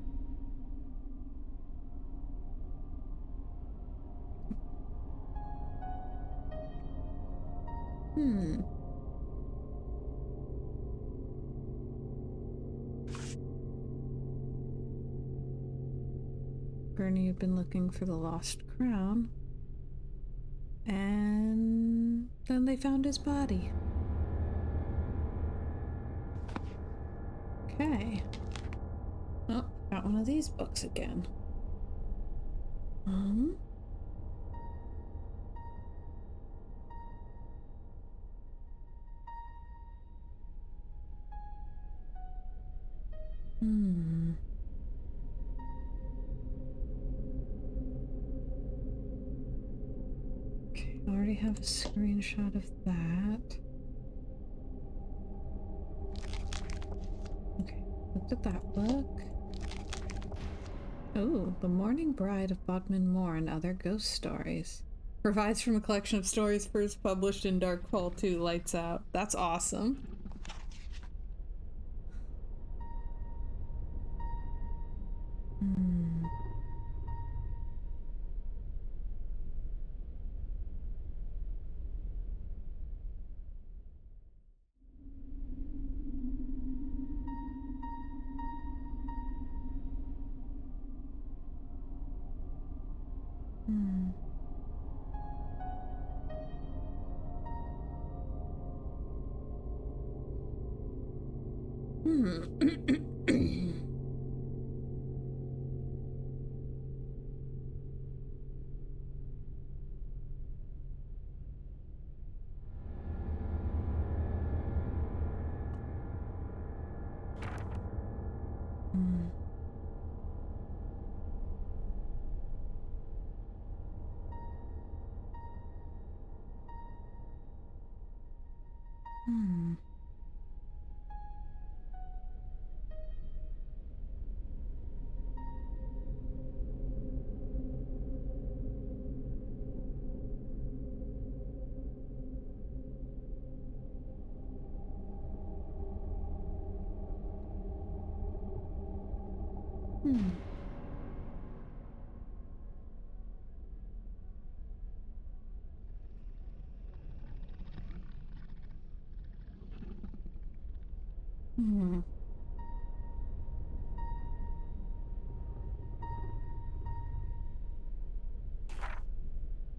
Gurney had been looking for the lost crown, and then they found his body. Okay. Oh, got one of these books again. Okay, I already have a screenshot of that. Okay, looked at that book. Oh, The Morning Bride of Bodmin Moor and Other Ghost Stories. Provides from a collection of stories first published in Darkfall 2, Lights Out. That's awesome.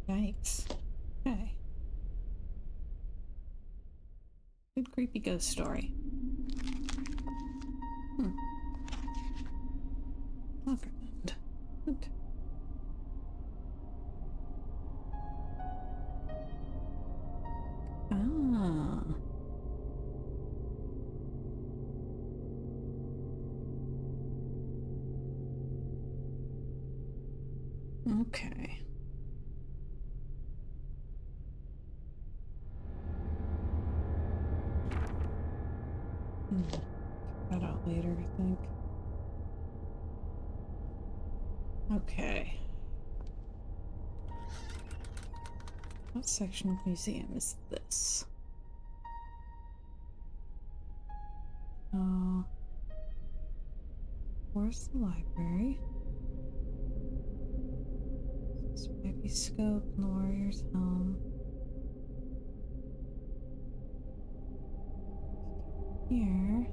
Yikes. Okay. Good creepy ghost story. Lockerland. Good. Ah. Okay. Check that out later, I think. Okay. What section of museum is this? Where's the library? This baby scope and the warrior's helm. Here.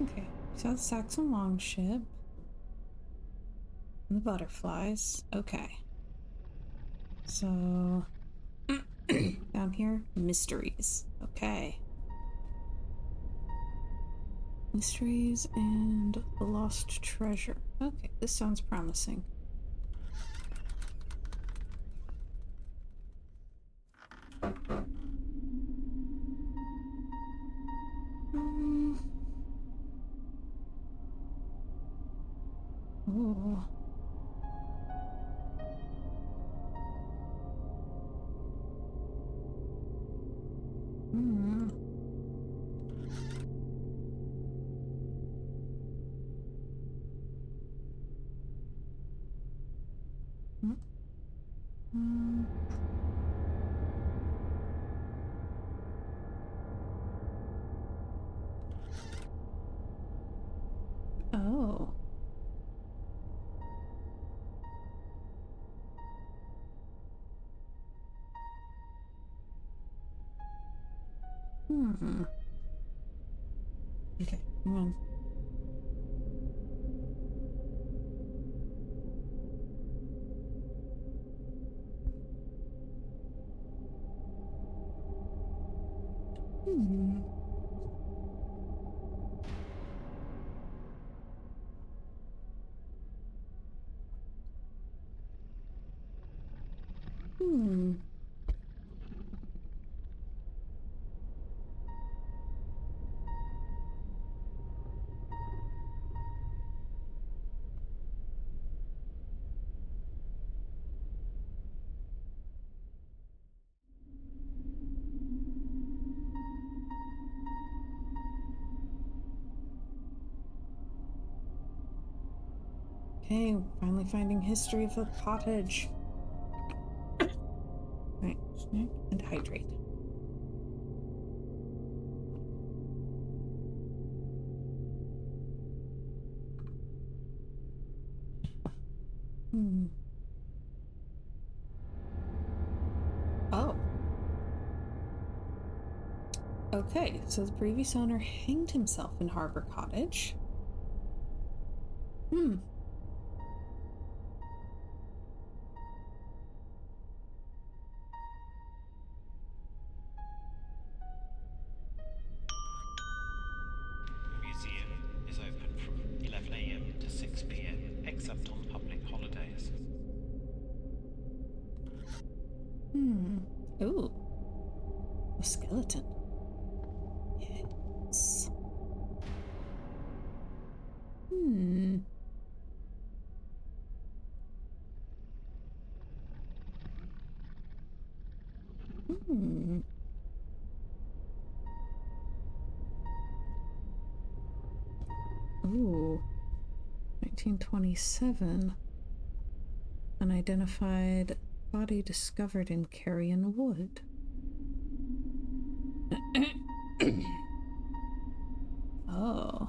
Okay, so the Saxon longship. And the butterflies. Okay. So down here, mysteries. Okay. Mysteries and the lost treasure. Okay, this sounds promising. Ooh. Hmm. Oh. Okay, hang on. Okay, finally finding history of the cottage. Right, snack and hydrate. Oh. Okay, so the previous owner hanged himself in Harbor Cottage. The museum is open from 11 AM to 6 PM, except on public holidays. Ooh. A skeleton. Yes. Ooh. 1927. Unidentified body discovered in Carrion Wood. Oh.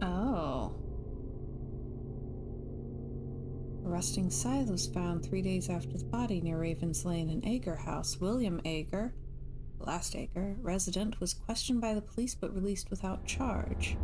Oh. A rusting scythe was found 3 days after the body near Ravens Lane and Ager House. William Ager, the last Ager, resident, was questioned by the police but released without charge.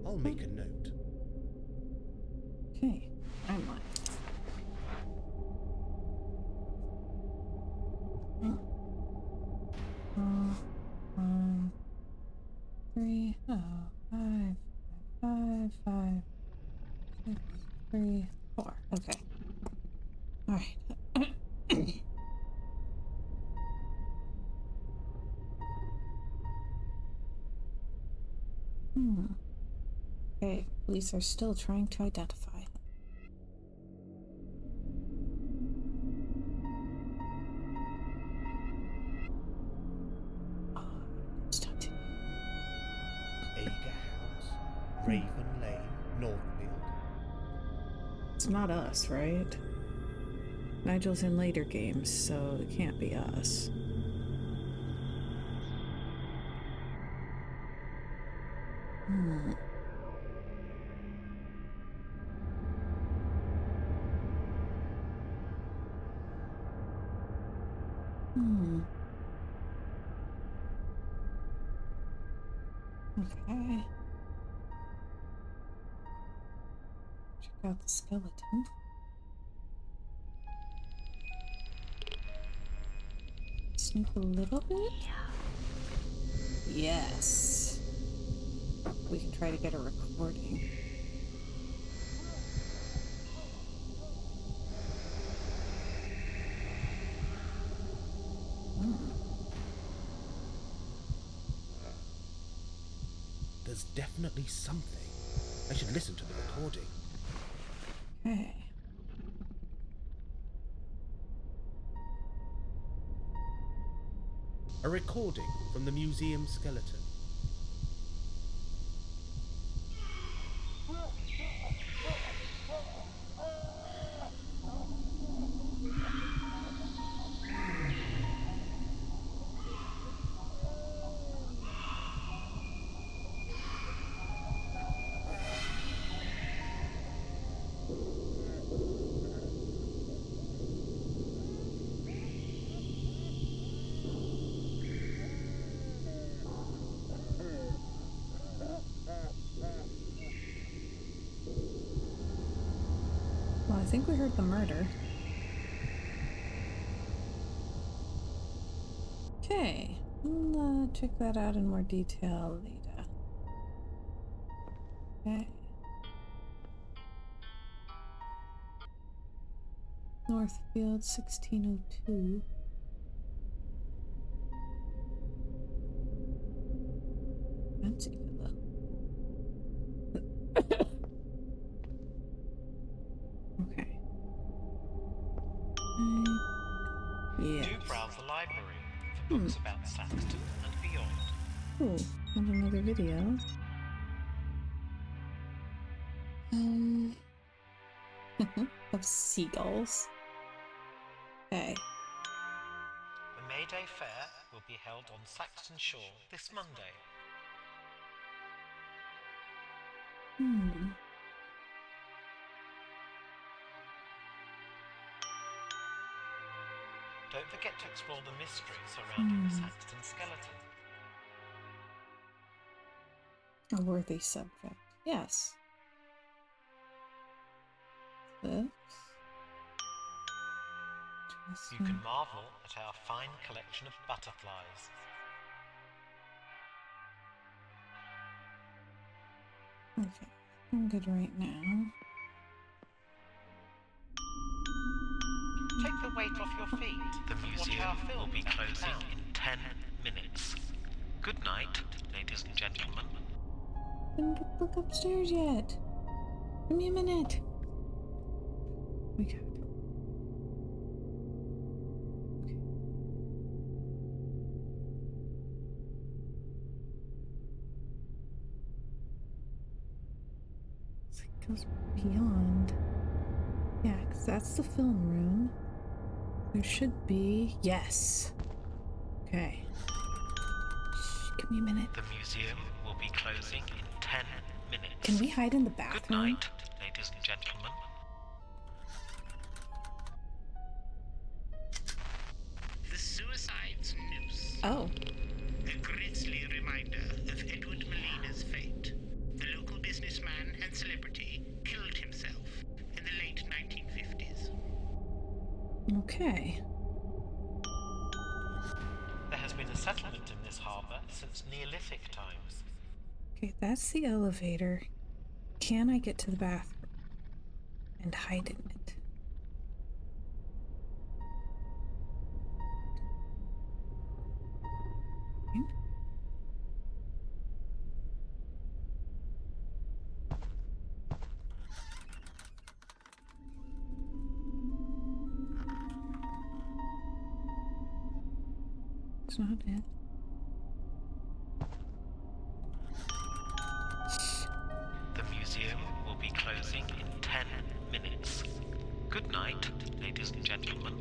I'll make a note. Okay, I'm on. Police are still trying to identify him. Ager House, Raven Lane, Northfield. It's not us, right? Nigel's in later games, so it can't be us. Hmm. Hmm. Okay. Check out the skeleton. Snoop a little bit? Yes. We can try to get a recording. There's definitely something. I should listen to the recording. Okay. A recording from the museum skeleton. Well, I think we heard the murder. Okay, we'll check that out in more detail later. Okay. Northfield, 1602. Fancy villa. Okay. Yeah. Do browse the library for books about Saxton and beyond. Cool. And another video. Of seagulls. Okay. The May Day Fair will be held on Saxton Shore this Monday. Don't forget to explore the mystery surrounding the Saxton skeleton. A worthy subject. Yes. This. You can marvel at our fine collection of butterflies. Okay. I'm good right now. Take the weight off your feet. The museum will be closing in 10 minutes. Good night, ladies and gentlemen. Didn't look upstairs yet. Give me a minute. We got it. It goes beyond. Yeah, because that's the film room. There should be. Yes. Okay. Shh, give me a minute. The museum will be closing in 10 minutes. Can we hide in the bathroom? Good night, ladies and gentlemen. The Suicide's Noose. Oh. A grisly reminder of Edward Molina's fate. The local businessman and celebrity killed himself in the late 1950s. Okay. There has been a settlement in this harbour since Neolithic times. Okay, that's the elevator. Can I get to the bathroom and hide in it? Okay. It's not it. The museum will be closing in 10 minutes. Good night, ladies and gentlemen.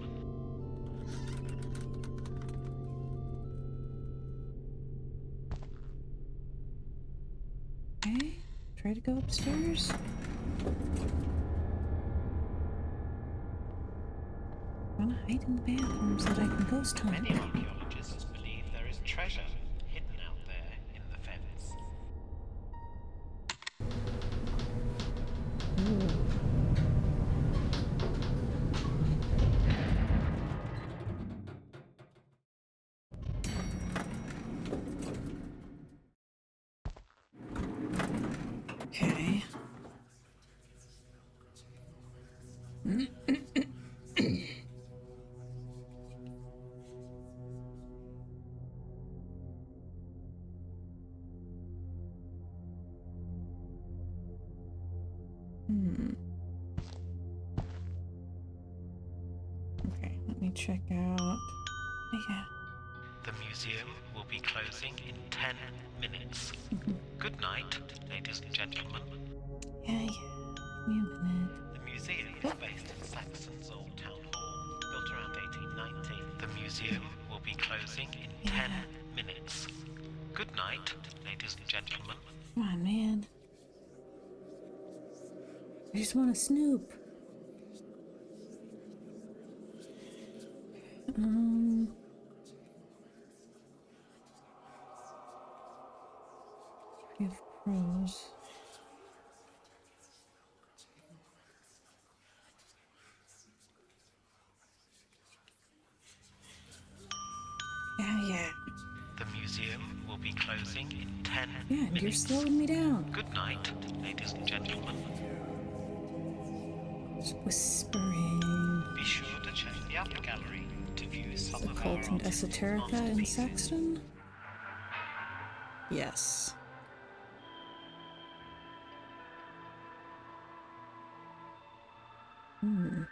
Okay, try to go upstairs. I want to hide in the bathrooms so that I can ghost hunt. Many archaeologists believe there is treasure hidden out there in the fence. Okay. Okay, let me check out. Yeah. The museum will be closing in 10 minutes. Good night, ladies and gentlemen. Yeah. Give me a minute. The museum is based in Saxon's old town hall, built around 1890. The museum will be closing in 10 minutes. Good night, ladies and gentlemen. Come on, man. I just want to snoop. We have crows. Yeah. The museum will be closing in 10 Yeah, and minutes. you're slowing me down. Good night, ladies and gentlemen. Just whispering. Be sure to check the upper gallery to view some of our Occult and artistic Esoterica in masterpieces. Saxton? Yes. Okay.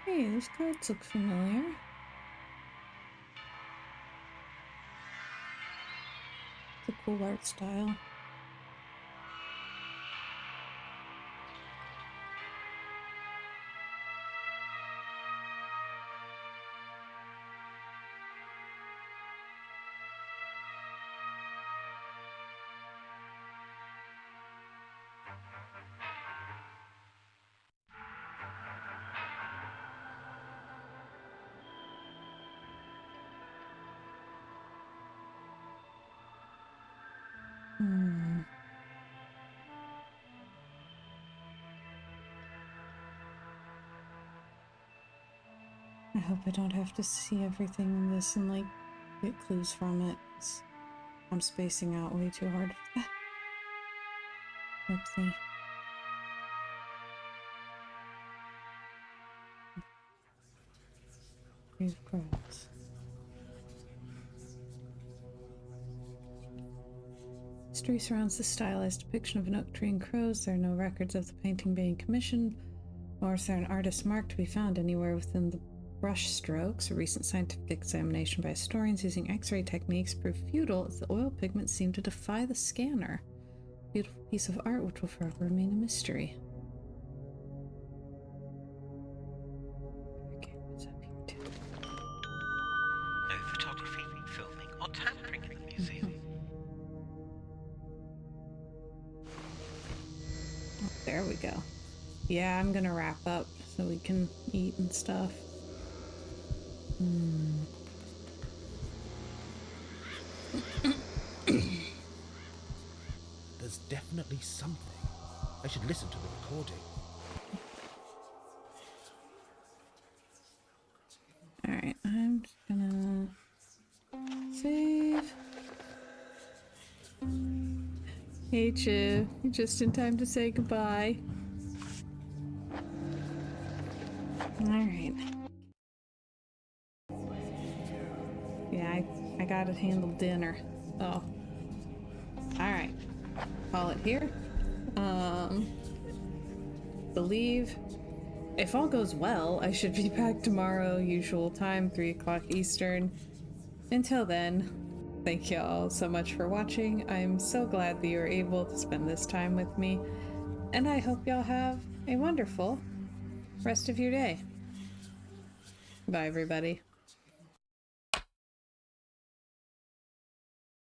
Hey, those cards look familiar. It's a cool art style. I hope I don't have to see everything in this and, like, get clues from it. 'Cause I'm spacing out way too hard for that. Oopsie. Grave crows. History surrounds the stylized depiction of an oak tree and crows. There are no records of the painting being commissioned, nor is there an artist's mark to be found anywhere within the brush strokes. A recent scientific examination by historians using X-ray techniques proved futile as the oil pigments seem to defy the scanner. A beautiful piece of art which will forever remain a mystery. Okay, what's up here too? No photography, filming, or tampering in the museum. Oh, there we go. Yeah, I'm gonna wrap up so we can eat and stuff. definitely something. I should listen to the recording. Alright, I'm just gonna save. Hate you. You're just in time to say goodbye. Alright. Yeah, I gotta handle dinner. Oh. Alright. Call it here. Believe if all goes well, I should be back tomorrow, usual time, 3 o'clock Eastern. Until then, thank you all so much for watching. I'm so glad that you were able to spend this time with me, and I hope y'all have a wonderful rest of your day. Bye, everybody.